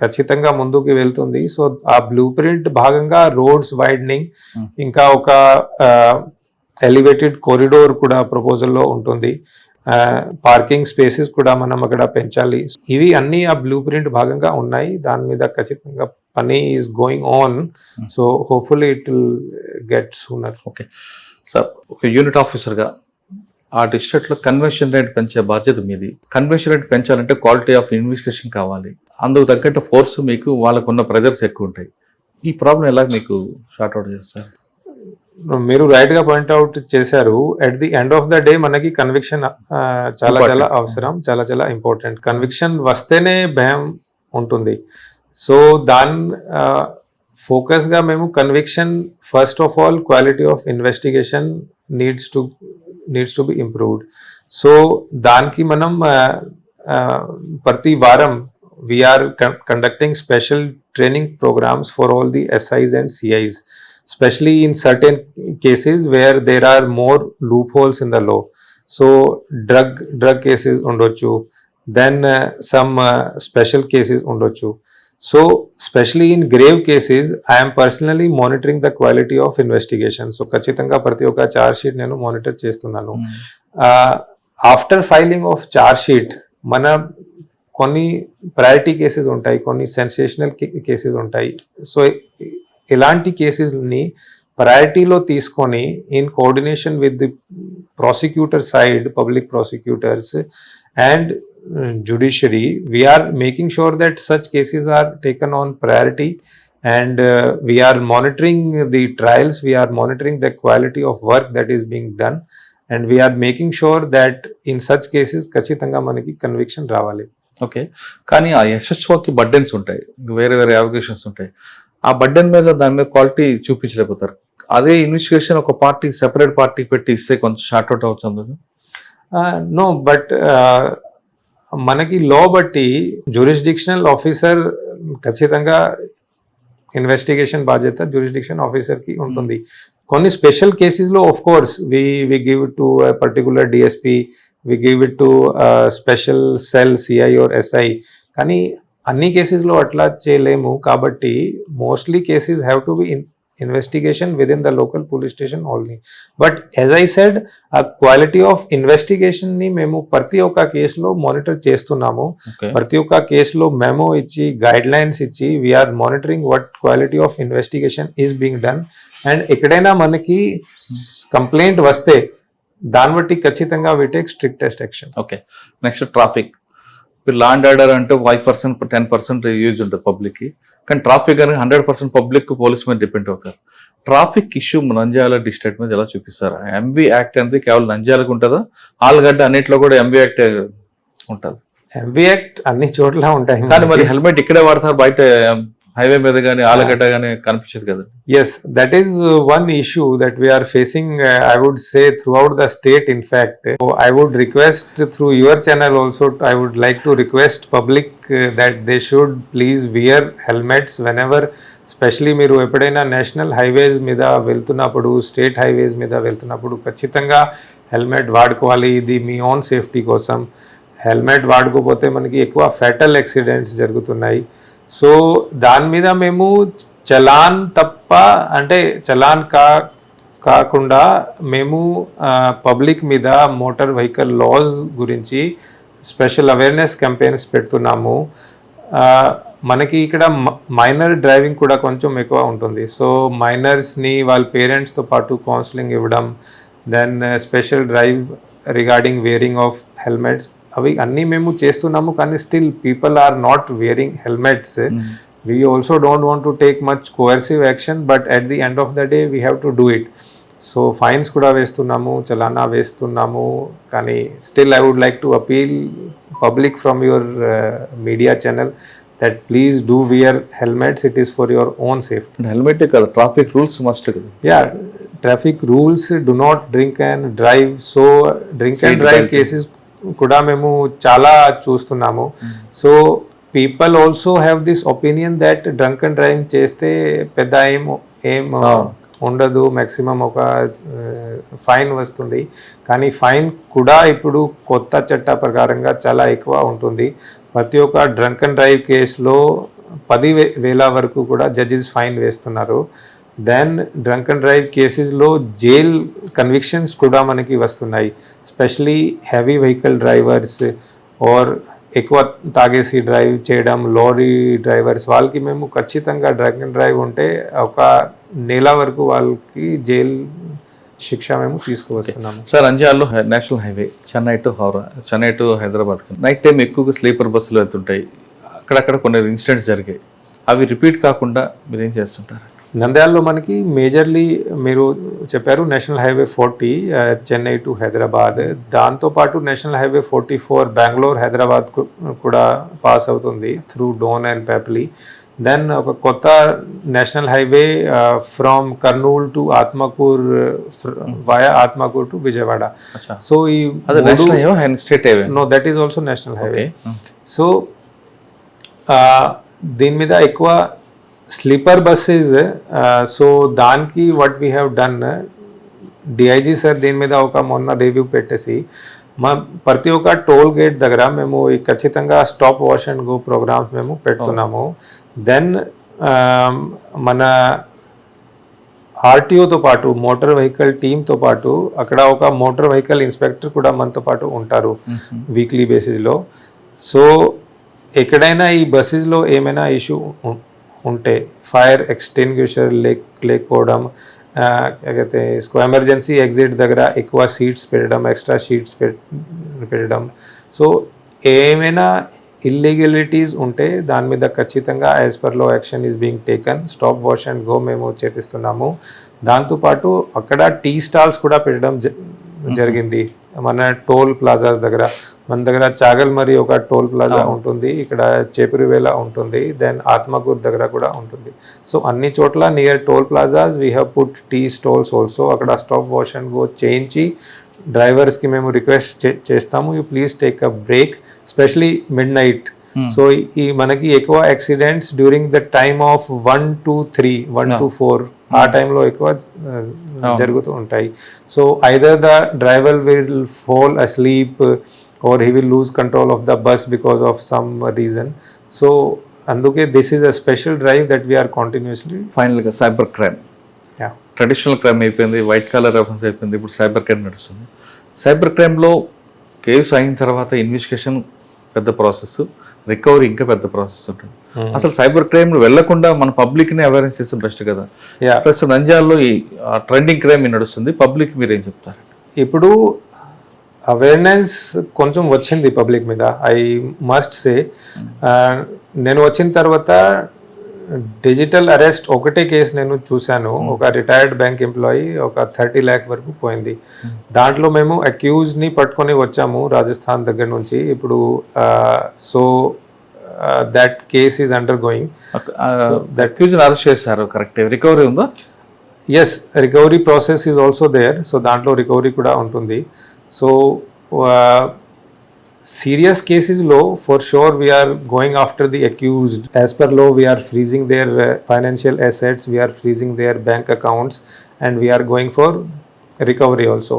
ఖచ్చితంగా ముందుకు వెళ్తుంది. సో ఆ బ్లూ ప్రింట్ భాగంగా రోడ్స్ వైడనింగ్, ఇంకా ఒక ఎలివేటెడ్ కారిడోర్ కూడా ప్రపోజల్లో ఉంటుంది. పార్కింగ్ స్పేసెస్ కూడా మనం అక్కడ పెంచాలి. ఇవి అన్ని ఆ బ్లూ ప్రింట్ భాగంగా ఉన్నాయి. దాని మీద ఖచ్చితంగా పని is going on. So hopefully it will get sooner. Okay sir, ఒక యూనిట్ ఆఫీసర్గా ఆ డిస్ట్రిక్ట్లో కన్వెన్షన్ రేట్ పెంచే బాధ్యత మీది. కన్వెన్షన్ రేట్ పెంచాలంటే క్వాలిటీ ఆఫ్ ఇన్వెస్టిగేషన్ కావాలి. అందుకు తగ్గట్టు ఫోర్స్ మీకు, వాళ్ళకున్న ప్రెజర్స్ ఎక్కువ ఉంటాయి. ఈ ప్రాబ్లం ఎలా మీకు షార్ట్అవుట్ చేస్తారు? మీరు రైట్ గా పాయింట్అవుట్ చేశారు. At the end of the day మనకి కన్విక్షన్ చాలా అవసరం, చాలా ఇంపార్టెంట్. కన్విక్షన్ వస్తేనే భయం ఉంటుంది. సో దాని ఫోకస్ గా మేము conviction first of all quality of investigation needs to be improved. So దానికి మనం ప్రతి వారం we are conducting special training programs for all the SIs and CIs, especially in certain cases where there are more loopholes in the law. So drug cases undochu, then some special cases undochu. So especially in grave cases I am personally monitoring the quality of investigation. So ఖచ్చితంగా ప్రతి ఒక్క charge sheet నేను monitor చేస్తున్నాను. After filing of charge sheet మన కొన్ని priority cases ఉంటాయి, కొన్ని sensational cases ఉంటాయి. సో ఇలాంటి కేసెస్ని ప్రయారిటీలో తీసుకొని in coordination with the prosecutor side, public prosecutors and judiciary, we are making sure that such cases are taken on priority, and we are monitoring the trials, we are monitoring the quality of work that is being done, and we are making sure that in such cases ఖచ్చితంగా మనకి conviction రావాలి. Okay, కానీ ఆ ఎస్హెచ్ఓకి burdens ఉంటాయి, వేరే వేరే applications ఉంటాయి. ఆ బర్డెన్ మీద దాని మీద క్వాలిటీ చూపించలేకపోతారు. అదే ఇన్వెస్టిగేషన్ ఒక పార్టీ సెపరేట్ పార్టీ పెట్టి ఇస్తే కొంచెం షార్ట్ అవుట్ అవుతుంది. నో, బట్ మనకి లా బట్టి జ్యూరిస్డిక్షనల్ ఆఫీసర్ ఖచ్చితంగా ఇన్వెస్టిగేషన్ బాధ్యత జ్యూరిస్డిక్షన్ ఆఫీసర్కి ఉంటుంది. కొన్ని స్పెషల్ కేసెస్లో of course we give it to particular DSP, we give it to special cell CI or SI. కానీ అన్ని కేసెస్లో అట్లా చేయలేము కాబట్టి mostly cases have to be investigation within the local police station only. But as I said, a quality of investigation ni memu prati oka case lo monitor chestunnamo. Prati oka case lo memo ichi guidelines ichi we are monitoring what quality of investigation is being done, and ekkadaina manaki complaint vaste dan batti ఖచ్చితంగా we take strictest action. Okay, next traffic. ఇప్పుడు law and order అంటే 5% 10% use ఉంటుంది పబ్లిక్కి, కానీ traffic అనేది 100% public police మీద depend అవుతారు. Traffic issue Nandyal district మీద ఎలా చూపిస్తారు? ఎంవి యాక్ట్ అనేది కేవలం నంద్యాలకు ఉంటుందా? ఆల్గడ్డ అన్నిట్లో కూడా ఎంవి యాక్ట్ ఉంటుంది? ఎంవి యాక్ట్ అన్ని చోట్ల ఉంటాయి, కానీ మరి హెల్మెట్ ఇక్కడే వాడతారు, బయట హైవే మీద కానీ ఆలగడ్డ కానీ కనిపించదు కదా. Yes, that is one issue that we are facing, I would say, throughout the state. In fact, so I would request through your channel also, I would like to request public that they should please wear helmets whenever, especially మీరు ఎప్పుడైనా national highways మీద వెళ్తున్నప్పుడు, state highways మీద వెళ్తున్నప్పుడు ఖచ్చితంగా helmet వాడుకోవాలి. ఇది మీ own safety కోసం. హెల్మెట్ వాడుకోకపోతే మనకి ఎక్కువ ఫ్యాటల్ యాక్సిడెంట్స్ జరుగుతున్నాయి. సో దాని మీద మేము చలాన్ తప్ప, అంటే చలాన్ కాకుండా మేము పబ్లిక్ మీద మోటార్ వెహికల్ లాస్ గురించి స్పెషల్ అవేర్నెస్ క్యాంపెయిన్స్ పెడుతున్నాము. మనకి ఇక్కడ మైనర్ డ్రైవింగ్ కూడా కొంచెం ఎక్కువ ఉంటుంది. సో మైనర్స్ని వాళ్ళ పేరెంట్స్తో పాటు కౌన్సిలింగ్ ఇవ్వడం, then special drive regarding wearing of helmets, అవి అన్నీ మేము చేస్తున్నాము. కానీ still people are not wearing helmets. We also don't want to take much coercive action, but at the end of the day we have to do it. So fines kuda vestunnamo, chalana vestunnamo, kani still I would like to appeal public from your media channel that please do wear helmets. It is for your own safety. Helmet కదా, traffic rules must కదా. Yeah, traffic rules, do not drink and drive. So drink and drive cases kuda memu chala చూస్తున్నాము. So people also have this opinion that drunken driving చేస్తే పెద్ద ఏం ఉండదు, maximum ఒక fine వస్తుంది. కానీ ఫైన్ కూడా ఇప్పుడు కొత్త చట్ట ప్రకారంగా చాలా ఎక్కువ ఉంటుంది. ప్రతి ఒక్క డ్రంకన్ డ్రైవ్ కేసులో 10,000 వరకు కూడా జడ్జెస్ ఫైన్ వేస్తున్నారు. దెన్ డ్రంకన్ డ్రైవ్ కేసెస్లో జైల్ కన్విక్షన్స్ కూడా మనకి వస్తున్నాయి. Specially heavy vehicle drivers are ఎక్కువ తాగేసి డ్రైవ్ చేయడం, లారీ డ్రైవర్స్, వాళ్ళకి మేము ఖచ్చితంగా డ్రంక్ అండ్ డ్రైవ్ ఉంటే 1 నెల వరకు వాళ్ళకి జైలు శిక్ష మేము తీసుకువస్తున్నాము. సార్, అంజాల్లో national highway Chennai to Howrah, Chennai to Hyderabad night time ఎక్కువగా స్లీపర్ బస్సులు వెళ్తుంటాయి. అక్కడక్కడ కొన్ని ఇన్సిడెంట్స్ జరిగాయి. అవి రిపీట్ కాకుండా మీరు ఏం చేస్తుంటారు? నంద్యాలలో మనకి మేజర్లీ మీరు చెప్పారు national highway 40 Chennai to Hyderabad, దాంతోపాటు నేషనల్ హైవే 44 బెంగళూరు హైదరాబాద్ కూడా పాస్ అవుతుంది through Dhone and Pyapili. Then ఒక కొత్త national highway from Kurnool to Atmakur via Atmakur to Vijayawada. So ఈ no, that is also national highway. So దీని మీద ఎక్కువ స్లీపర్ బస్సెస్. సో దానికి what we have done, DIG sir దీని మీద ఒక మొన్న రివ్యూ పెట్టేసి ప్రతి ఒక్క టోల్ గేట్ దగ్గర మేము ఖచ్చితంగా stop wash and go programs మేము పెడుతున్నాము. దెన్ మన ఆర్టీఓతో పాటు మోటార్ వెహికల్ టీమ్తో పాటు అక్కడ ఒక మోటార్ వెహికల్ ఇన్స్పెక్టర్ కూడా మనతో పాటు ఉంటారు వీక్లీ బేసిస్లో. సో ఎక్కడైనా ఈ బస్సెస్లో ఏమైనా ఇష్యూ ఉంటే, ఫైర్ ఎక్స్టింగ్విషర్ లేకపోవడం, అయితే ఎమర్జెన్సీ ఎగ్జిట్ దగ్గర ఎక్కువ సీట్స్ పెట్టడం, ఎక్స్ట్రా సీట్స్ పెట్టడం, సో ఏమైనా ఇల్లీగలిటీస్ ఉంటే దాని మీద ఖచ్చితంగా యాజ్ పర్ లో action is being taken. Stop wash and go మేము చేపిస్తున్నాము. దాంతోపాటు అక్కడ టీ స్టాల్స్ కూడా పెట్టడం జరిగింది మన టోల్ ప్లాజాస్ దగ్గర. మన దగ్గర చాగల్మరి ఒక టోల్ ప్లాజా ఉంటుంది, ఇక్కడ చేపురివేల ఉంటుంది, దెన్ ఆత్మకూర్ దగ్గర కూడా ఉంటుంది. సో అన్ని చోట్ల near toll plazas we have put tea stalls also. అక్కడ స్టాప్ వాష్ అండ్ గో చేయించి డ్రైవర్స్కి మేము రిక్వెస్ట్ చేస్తాము, you please take a break, specially midnight. So ఈ మనకి ఎక్కువ accidents during the time of 1 to 3, 1 to 4 ఆ టైంలో ఎక్కువ జరుగుతూ ఉంటాయి. So either the driver will fall asleep or he will lose control of the bus because of some reason. So అందుకే this is a special drive that we are continuously. ఫైనల్గా cyber crime, Yeah. Traditional crime అయిపోయింది, white collar reference అయిపోయింది, ఇప్పుడు cyber crime నడుస్తుంది. Cyber క్రైమ్లో case అయిన తర్వాత investigation పెద్ద process, recovery ఇంకా పెద్ద ప్రాసెస్ ఉంటుంది. అసలు సైబర్ క్రైమ్ వెళ్లకుండా మన పబ్లిక్ని అవేర్నెస్ చేస్తే బెస్ట్ కదా. Yeah. ప్లస్ నంద్యాలలో ఈ ట్రెండింగ్ క్రైమ్ నడుస్తుంది, పబ్లిక్ మీరు ఏం చెప్తారు? ఇప్పుడు అవేర్నెస్ కొంచెం వచ్చింది పబ్లిక్ మీద, ఐ మస్ట్ సే. నేను వచ్చిన తర్వాత డిజిటల్ అరెస్ట్ ఒకటే కేసు నేను చూశాను. ఒక రిటైర్డ్ బ్యాంక్ ఎంప్లాయీ ఒక 30 lakh వరకు పోయింది. దాంట్లో మేము అక్యూజ్ని పట్టుకొని వచ్చాము రాజస్థాన్ దగ్గర నుంచి. ఇప్పుడు so that case is undergoing. అక్యూజ్ని అరెస్ట్ చేశారు, కరెక్ట్. రికవరీ ఉందా? Yes, recovery process is also there. So దాంట్లో రికవరీ కూడా ఉంటుంది. So serious cases law, for sure we are going after the accused. As per law, we are freezing their financial assets, we are freezing their bank accounts, and we are going for recovery also.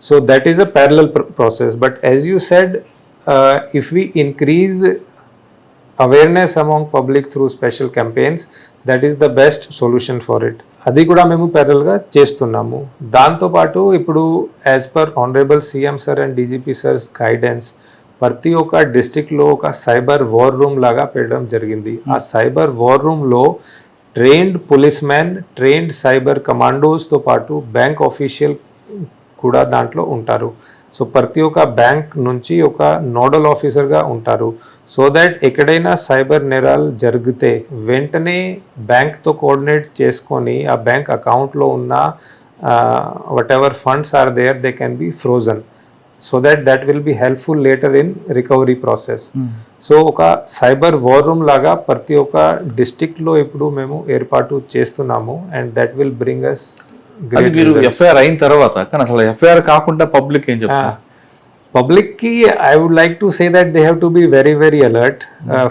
So that is a parallel process. But as you said, if we increase awareness among public through special campaigns, that is the best solution for it. అది కూడా మేము ప్యారల్గా చేస్తున్నాము. దాంతోపాటు ఇప్పుడు as per honourable CM sir and DGP sirs guidance ప్రతి ఒక్క డిస్ట్రిక్ట్లో ఒక సైబర్ వార్ రూమ్ లాగా పెట్టడం జరిగింది. ఆ సైబర్ వార్ రూమ్లో trained police man, trained cyber కమాండోస్తో పాటు బ్యాంక్ ఆఫీషియల్ కూడా దాంట్లో ఉంటారు. సో ప్రతి ఒక్క బ్యాంక్ నుంచి ఒక నోడల్ ఆఫీసర్గా ఉంటారు. సో దట్ ఎక్కడైనా సైబర్ నేరాలు జరిగితే వెంటనే బ్యాంక్తో కోఆర్డినేట్ చేసుకొని ఆ బ్యాంక్ అకౌంట్లో ఉన్న whatever funds are there they can be frozen. So that will be helpful later in recovery process. So ఒక సైబర్ వార్ రూమ్ లాగా ప్రతి ఒక్క డిస్ట్రిక్ట్లో ఇప్పుడు మేము ఏర్పాటు చేస్తున్నాము. And that will bring us మీరు ఎఫ్ఐఆర్ అయిన తర్వాత, కానీ అసలు ఎఫ్ఐఆర్ కాకుండా పబ్లిక్ ఏం చెప్తారు? Public ki, I would like to say that they have to be very, very alert.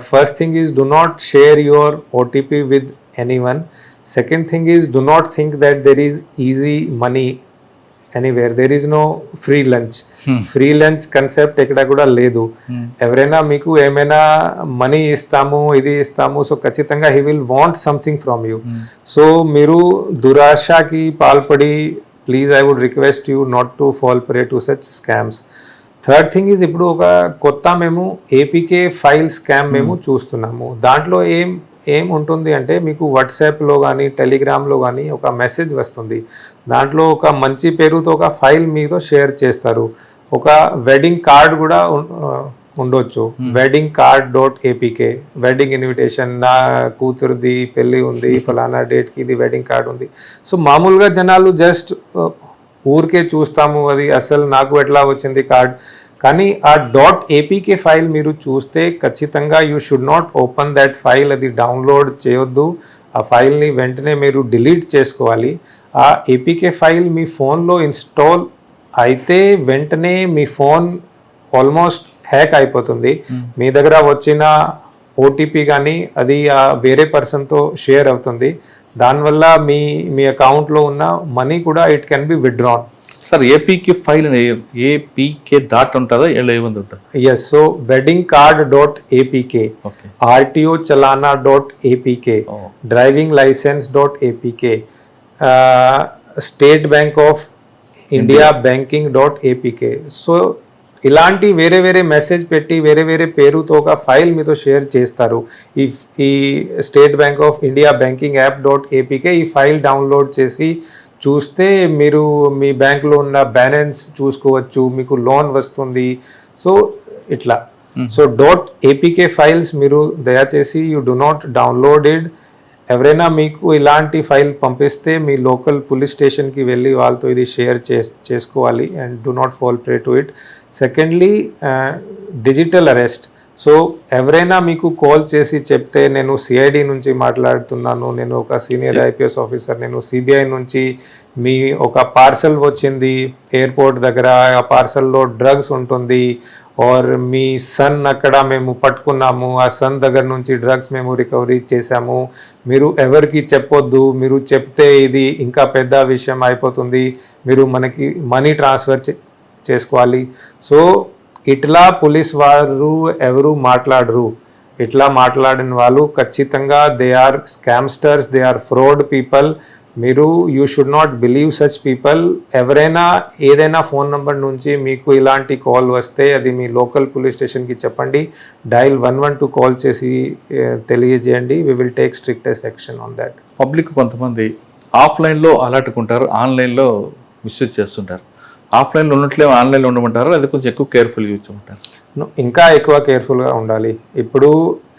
First thing is, do not share your OTP with anyone. Second thing is, do not think that there is easy money anywhere. There is no free lunch. Free lunch concept ekkada kuda ledu. Everaina meeku emaina money istamu, idi istamu, so kachitanga he will want something from you. So meeru durasha ki palpadi, please I would request you not to fall prey to such scams. Third thing is, ఇప్పుడు ఒక కొత్త మేము APK file scam మేము చూస్తున్నాము. దాంట్లో ఏం ఉంటుంది అంటే మీకు వాట్సాప్లో కానీ టెలిగ్రామ్లో కానీ ఒక మెసేజ్ వస్తుంది. దాంట్లో ఒక మంచి పేరుతో ఒక ఫైల్ మీతో షేర్ చేస్తారు. ఒక వెడ్డింగ్ కార్డ్ కూడా ఉండొచ్చు, weddingcard.apk, వెడ్డింగ్ ఇన్విటేషన్, నా కూతురుది పెళ్ళి ఉంది, ఫలానా డేట్కి ఇది వెడ్డింగ్ కార్డ్ ఉంది. సో మామూలుగా జనాలు జస్ట్ ఊరికే చూస్తాము, అది అసలు నాకు ఎట్లా వచ్చింది కార్డ్. కానీ ఆ .apk ఫైల్ మీరు చూస్తే ఖచ్చితంగా you should not open that file, అది డౌన్లోడ్ చేయొద్దు. ఆ ఫైల్ని వెంటనే మీరు డిలీట్ చేసుకోవాలి. ఆ ఏపీకే ఫైల్ మీ ఫోన్లో ఇన్స్టాల్ అయితే వెంటనే మీ ఫోన్ ఆల్మోస్ట్ హ్యాక్ అయిపోతుంది. మీ దగ్గర వచ్చిన ఓటీపీ కానీ అది వేరే పర్సన్తో షేర్ అవుతుంది. దానివల్ల మీ అకౌంట్లో ఉన్న మనీ కూడా it can be withdrawn. Sir APK file APK dot ఉంటుందా, ఏముంది ఉంటుంది? Yes, so weddingcard.apk, rtochalana.apk, drivinglicence.apk, State Bank of India banking.apk. సో ఇలాంటి వేరే వేరే మెసేజ్ పెట్టి వేరే వేరే పేరుతో ఒక ఫైల్ మీతో షేర్ చేస్తారు. ఈ State Bank of India banking app ఈ ఫైల్ డౌన్లోడ్ చేసి చూస్తే మీరు మీ బ్యాంక్లో ఉన్న బ్యాలెన్స్ చూసుకోవచ్చు, మీకు లోన్ వస్తుంది. సో ఇట్లా సో .apk ఫైల్స్ మీరు దయచేసి you do not download it ఎవరైనా మీకు ఇలాంటి ఫైల్ పంపిస్తే మీ లోకల్ పోలీస్ స్టేషన్కి వెళ్ళి వాళ్ళతో ఇది షేర్ చేసుకోవాలి and do not fall prey to it. Secondly, digital arrest. So ఎవరైనా మీకు కాల్ చేసి చెప్తే నేను సిఐడి నుంచి మాట్లాడుతున్నాను, నేను ఒక సీనియర్ ఐపీఎస్ ఆఫీసర్, నేను సిబిఐ నుంచి, మీ ఒక పార్సల్ వచ్చింది ఎయిర్పోర్ట్ దగ్గర, ఆ పార్సల్లో డ్రగ్స్ ఉంటుంది, ఆర్ మీ సన్ అక్కడ మేము పట్టుకున్నాము, ఆ సన్ దగ్గర నుంచి డ్రగ్స్ మేము రికవరీ చేశాము, మీరు ఎవరికి చెప్పొద్దు, మీరు చెప్తే ఇది ఇంకా పెద్ద విషయం అయిపోతుంది, మీరు మనకి మనీ ట్రాన్స్ఫర్ చేసుకోవాలి. సో ఇట్లా పోలీస్ వారు ఎవరు మాట్లాడరు. ఇట్లా మాట్లాడిన వాళ్ళు ఖచ్చితంగా they are scamsters, they are fraud people. మీరు you should not believe such people. ఎవరైనా ఏదైనా ఫోన్ నెంబర్ నుంచి మీకు ఇలాంటి కాల్ వస్తే అది మీ లోకల్ పోలీస్ స్టేషన్కి చెప్పండి, డైల్ 112 కాల్ చేసి తెలియజేయండి. We will take strictest action on that. Public కొంతమంది ఆఫ్లైన్లో అలర్ట్గా ఉంటారు, ఆన్లైన్లో మిస్యూజ్ చేస్తుంటారు. ఆఫ్లైన్లో ఉన్నట్లే ఆన్లైన్లో ఉండమంటారు, అది కొంచెం ఎక్కువ కేర్ఫుల్గా యూజ్ ఉంటారు. ఇంకా ఎక్కువ కేర్ఫుల్గా ఉండాలి. ఇప్పుడు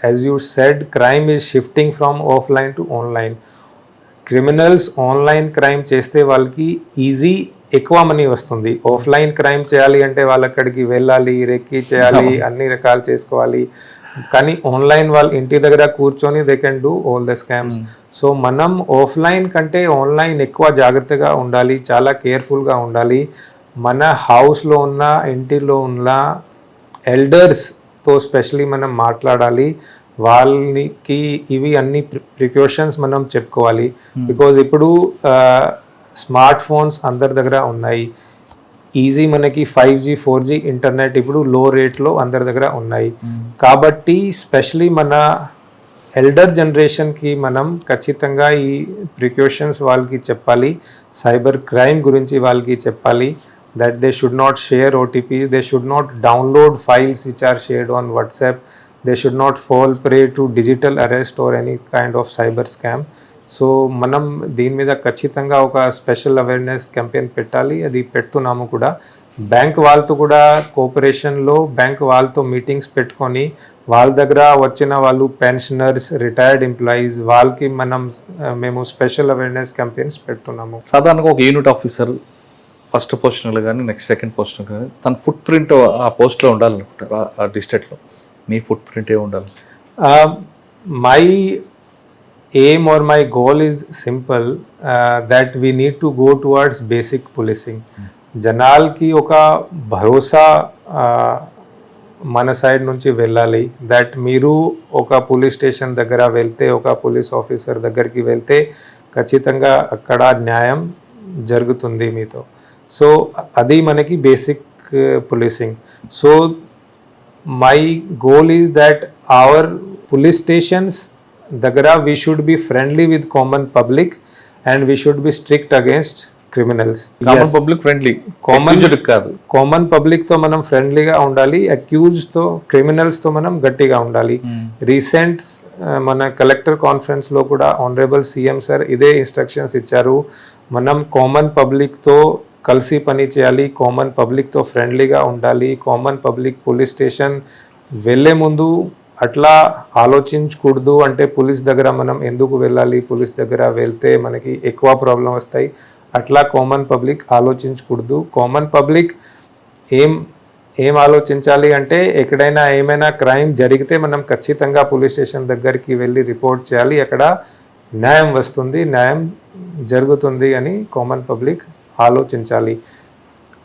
as you said, crime is shifting from offline to online. Criminals online crime చేస్తే వాళ్ళకి ఈజీ ఎక్కువ మనీ వస్తుంది. ఆఫ్లైన్ క్రైమ్ చేయాలి అంటే వాళ్ళు అక్కడికి వెళ్ళాలి, రెక్కి చేయాలి, అన్ని రకాలు చేసుకోవాలి. కానీ ఆన్లైన్ వాళ్ళు ఇంటి దగ్గర కూర్చొని they can do all the scams. So మనం ఆఫ్లైన్ కంటే ఆన్లైన్ ఎక్కువ జాగ్రత్తగా ఉండాలి, చాలా కేర్ఫుల్గా ఉండాలి. మన హౌస్లో ఉన్న, ఇంటిలో ఉన్న ఎల్డర్స్తో స్పెషలీ మనం మాట్లాడాలి. వాళ్ళకి ఇవి అన్ని ప్రికాషన్స్ మనం చెప్పుకోవాలి. బికాజ్ ఇప్పుడు స్మార్ట్ ఫోన్స్ అందరి దగ్గర ఉన్నాయి, ఈజీ మనకి 5G 4G ఇంటర్నెట్ ఇప్పుడు లో రేట్లో అందరి దగ్గర ఉన్నాయి. కాబట్టి స్పెషలీ మన ఎల్డర్ జనరేషన్కి మనం ఖచ్చితంగా ఈ ప్రికాషన్స్ వాళ్ళకి చెప్పాలి. సైబర్ క్రైమ్ గురించి వాళ్ళకి చెప్పాలి. that they should not share OTPs, they should not download files which are shared on WhatsApp, they should not fall prey to digital arrest or any kind of cyber scam. So మనం దీని మీద ఖచ్చితంగా ఒక special awareness campaign పెట్టాలి, అది పెడుతున్నాము కూడా. Bank వాళ్ళతో కూడా కోఆపరేషన్లో బ్యాంక్ వాళ్ళతో మీటింగ్స్ పెట్టుకొని వాళ్ళ దగ్గర వచ్చిన వాళ్ళు పెన్షనర్స్, రిటైర్డ్ ఎంప్లాయీస్ వాళ్ళకి మేము స్పెషల్ అవేర్నెస్ క్యాంపెయిన్స్ పెడుతున్నాము. సాధారణంగా ఒక యూనిట్ ఆఫీసర్ ఫస్ట్ పొజిషన్లో కానీ నెక్స్ట్ సెకండ్ పొజిషన్ కానీ తన ఫుట్ ప్రింట్ ఆ పోస్ట్లో ఉండాలనుకుంటారు, ఆ డిస్ట్రిక్ట్లో. మీ ఫుట్ ప్రింట్ ఏ ఉండాలి? My aim or my goal is simple, that we need to go towards basic policing. జనాలకి ఒక భరోసా మన సైడ్ నుంచి వెళ్ళాలి. దట్ మీరు ఒక పోలీస్ స్టేషన్ దగ్గర వెళ్తే, ఒక పోలీస్ ఆఫీసర్ దగ్గరికి వెళ్తే ఖచ్చితంగా అక్కడ న్యాయం జరుగుతుంది మీతో. సో అది మనకి basic policing. So my goal is that our police stations దగ్గర we should be friendly with common public and we should be strict against criminals. Common public friendly, common public తో మనం ఫ్రెండ్లీగా ఉండాలి, అక్యూజ్డ్ తో, criminals తో మనం గట్టిగా ఉండాలి. రీసెంట్ మన కలెక్టర్ కాన్ఫరెన్స్ లో కూడా ఆనరబుల్ సీఎం సార్ ఇదే ఇన్స్ట్రక్షన్స్ ఇచ్చారు. మనం కామన్ పబ్లిక్ తో కలిసి పని చేయాలి, కామన్ పబ్లిక్ తో ఫ్రెండ్లీగా ఉండాలి. కామన్ పబ్లిక్ పోలీస్ స్టేషన్ వెళ్ళే ముందు అట్లా ఆలోచించకూడదు, అంటే పోలీస్ దగ్గర మనం ఎందుకు వెళ్ళాలి, పోలీస్ దగ్గర వెళ్తే మనకి ఎక్కువ ప్రాబ్లం వస్తాయి, అట్లా కామన్ పబ్లిక్ ఆలోచించకూడదు. కామన్ పబ్లిక్ ఏం ఆలోచించాలి అంటే ఎక్కడైనా ఏమైనా క్రైమ్ జరిగితే మనం ఖచ్చితంగా పోలీస్ స్టేషన్ దగ్గరికి వెళ్ళి రిపోర్ట్ చేయాలి, అక్కడ న్యాయం వస్తుంది, న్యాయం జరుగుతుంది అని కామన్ పబ్లిక్ ఆలోచించాలి.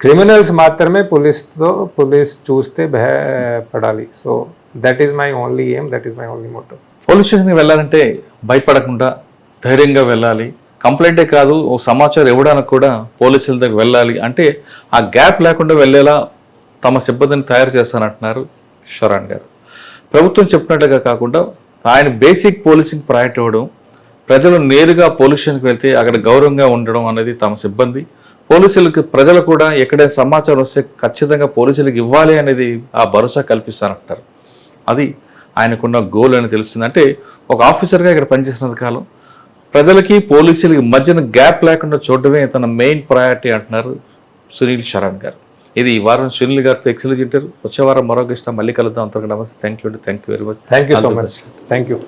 క్రిమినల్స్ మాత్రమే పోలీస్ చూస్తే భయపడాలి. So that is my only aim, that is my only motto. Police స్టేషన్కి వెళ్ళాలంటే భయపడకుండా ధైర్యంగా వెళ్ళాలి. కంప్లైంటే కాదు, ఓ సమాచారం ఇవ్వడానికి కూడా పోలీసుల దగ్గర వెళ్ళాలి. అంటే ఆ గ్యాప్ లేకుండా వెళ్ళేలా తమ సిబ్బందిని తయారు చేస్తానంటున్నారు శరణ్ గారు. ప్రభుత్వం చెప్పినట్టుగా కాకుండా ఆయన బేసిక్ పోలీసింగ్ ప్రయారిటీ ఇవ్వడం, ప్రజలు నేరుగా పోలీస్ స్టేషన్కి వెళ్తే అక్కడ గౌరవంగా ఉండడం అనేది తమ సిబ్బంది. పోలీసులకు ప్రజలు కూడా ఎక్కడైనా సమాచారం వస్తే ఖచ్చితంగా పోలీసులకు ఇవ్వాలి అనేది ఆ భరోసా కల్పిస్తానంటారు. అది ఆయనకున్న గోల్ అని తెలుస్తుంది. అంటే ఒక ఆఫీసర్గా ఇక్కడ పనిచేసినంత కాలం ప్రజలకి పోలీసులకి మధ్యన గ్యాప్ లేకుండా చూడడమే తన మెయిన్ ప్రయారిటీ అంటున్నారు సునీల్ శరణ్ గారు. ఇది ఈ వారం సునీల్ గారితో ఎక్సలెంట్ ఇంటర్వ్యూ. వచ్చే వారం మరొక ఇస్తాం, మళ్ళీ కలుద్దాం. అంతవరకు నమస్తే, thank you very much. Thank you so much, thank you.